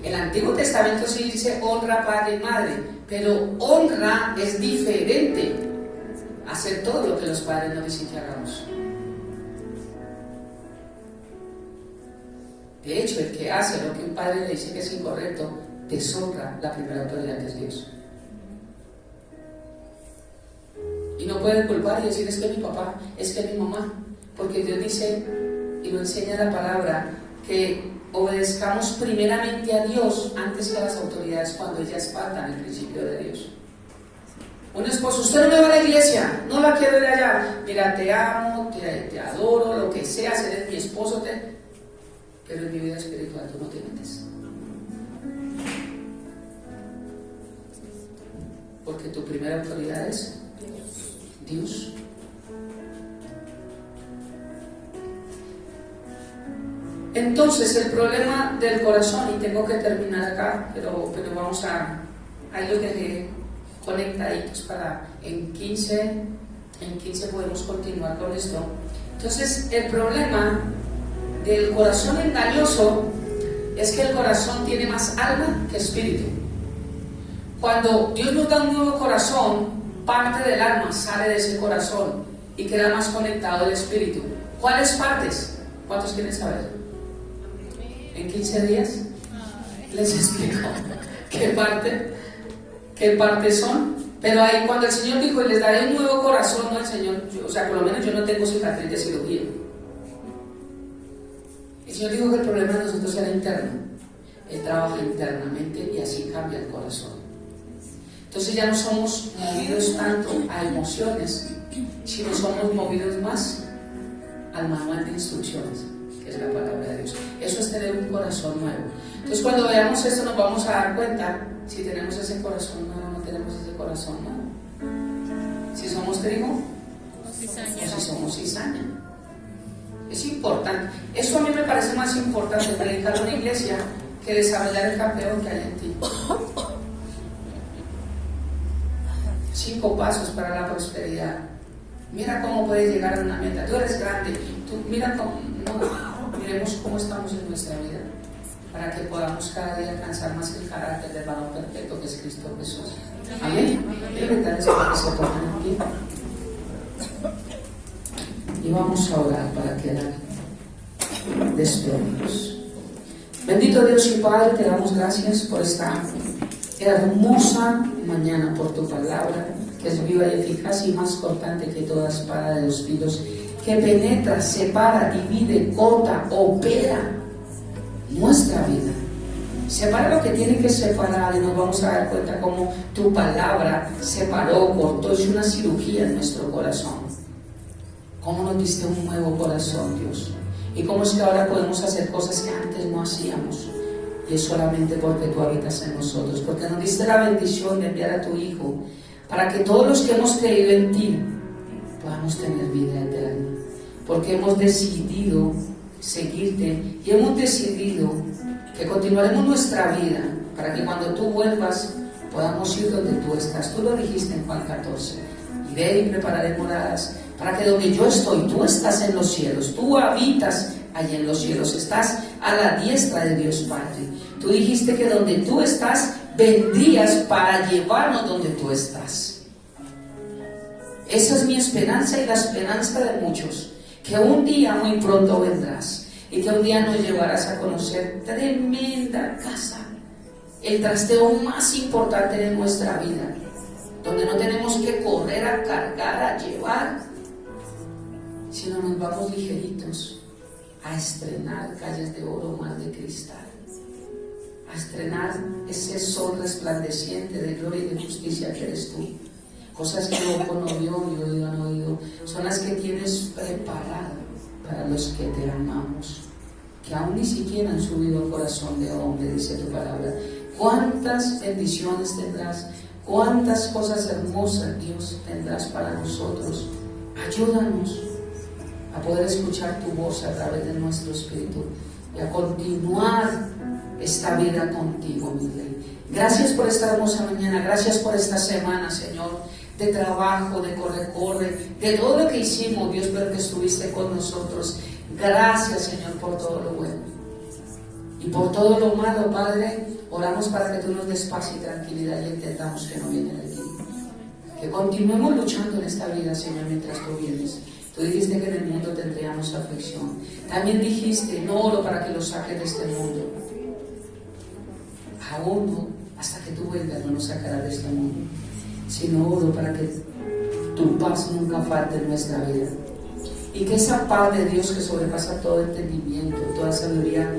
El Antiguo Testamento sí dice honra padre y madre, pero honra es diferente a hacer todo lo que los padres nos dicen que hagamos. De hecho, el que hace lo que un padre le dice que es incorrecto, deshonra la primera autoridad que es Dios. Y no pueden culpar y decir es que mi papá, es que mi mamá, porque Dios dice, y lo enseña la palabra, que obedezcamos primeramente a Dios antes que a las autoridades cuando ellas faltan el principio de Dios. Un esposo, usted no me va a la iglesia, no la quiero ir allá. Mira, te amo, te adoro, lo que sea, eres mi esposo, pero en mi vida espiritual tú no te metes. Porque tu primera autoridad es Dios. Entonces el problema del corazón, y tengo que terminar acá, pero vamos a, ahí los dejé conectaditos para en 15 podemos continuar con esto. Entonces el problema del corazón engañoso es que el corazón tiene más alma que espíritu. Cuando Dios nos da un nuevo corazón, parte del alma sale de ese corazón y queda más conectado al espíritu. ¿Cuáles partes? ¿Cuántos quieren saber? En 15 días les explico qué partes son. Pero ahí cuando el Señor dijo, y les daré un nuevo corazón, ¿no? El Señor, o sea, por lo menos yo no tengo cicatriz de cirugía. El Señor dijo que el problema de nosotros era interno. Él trabaja internamente y así cambia el corazón. Entonces ya no somos movidos tanto a emociones, sino somos movidos más al manual de instrucciones, que es la palabra de Dios. Eso es tener un corazón nuevo. Entonces cuando veamos esto nos vamos a dar cuenta si tenemos ese corazón nuevo o no tenemos ese corazón nuevo. Si somos trigo o si somos cizaña. Es importante. Eso a mí me parece más importante predicar en una iglesia que desarrollar el campeón que hay en ti. 5 pasos para la prosperidad. Mira cómo puedes llegar a una meta. Tú eres grande. Mira cómo. No, miremos cómo estamos en nuestra vida para que podamos cada día alcanzar más el carácter del varón perfecto que es Cristo Jesús. Amén. Quiero invitarles para que se pongan en pie. Y vamos a orar para quedar despedidos. Bendito Dios y Padre, te damos gracias por esta hermosa mañana, por tu palabra, que es viva y eficaz y más cortante que toda espada de 2 filos, que penetra, separa, divide, corta, opera nuestra vida. Separa lo que tiene que separar y nos vamos a dar cuenta cómo tu palabra separó, cortó, hizo una cirugía en nuestro corazón. Cómo nos diste un nuevo corazón, Dios. Y cómo es que ahora podemos hacer cosas que antes no hacíamos. Y es solamente porque tú habitas en nosotros, porque nos diste la bendición de enviar a tu Hijo, para que todos los que hemos creído en ti podamos tener vida eterna. Porque hemos decidido seguirte y hemos decidido que continuaremos nuestra vida para que cuando tú vuelvas podamos ir donde tú estás. Tú lo dijiste en Juan 14: iré y prepararé moradas para que donde yo estoy, tú estás en los cielos, tú habitas allí en los cielos, estás a la diestra de Dios Padre. Tú dijiste que donde tú estás vendrías para llevarnos donde tú estás. Esa es mi esperanza y la esperanza de muchos, que un día muy pronto vendrás y que un día nos llevarás a conocer tremenda casa, el trasteo más importante de nuestra vida, donde no tenemos que correr a cargar, a llevar, sino nos vamos ligeritos a estrenar calles de oro, mar de cristal, a estrenar ese sol resplandeciente de gloria y de justicia que eres tú. Cosas que ojo no vio ni oído han oído, son las que tienes preparado para los que te amamos, que aún ni siquiera han subido al corazón de hombre, dice tu palabra. Cuántas bendiciones tendrás, cuántas cosas hermosas, Dios, tendrás para nosotros. Ayúdanos a poder escuchar tu voz a través de nuestro espíritu y a continuar esta vida contigo, mi Rey. Gracias por esta hermosa mañana, gracias por esta semana, Señor, de trabajo, de corre, de todo lo que hicimos, Dios, pero que estuviste con nosotros. Gracias, Señor, por todo lo bueno. Y por todo lo malo, Padre, oramos para que tú nos des paz y tranquilidad y entendamos que no viene de ti. Que continuemos luchando en esta vida, Señor, mientras tú vienes. Tú dijiste que en el mundo tendríamos aflicción. También dijiste, no oro para que los saques de este mundo. Aún no, hasta que tú vuelvas no nos sacarás de este mundo. Sino oro para que tu paz nunca falte en nuestra vida. Y que esa paz de Dios que sobrepasa todo entendimiento, toda sabiduría,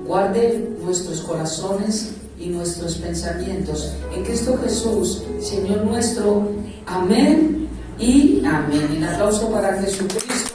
guarde nuestros corazones y nuestros pensamientos en Cristo Jesús, Señor nuestro. Amén y amén. Y un aplauso para Jesucristo.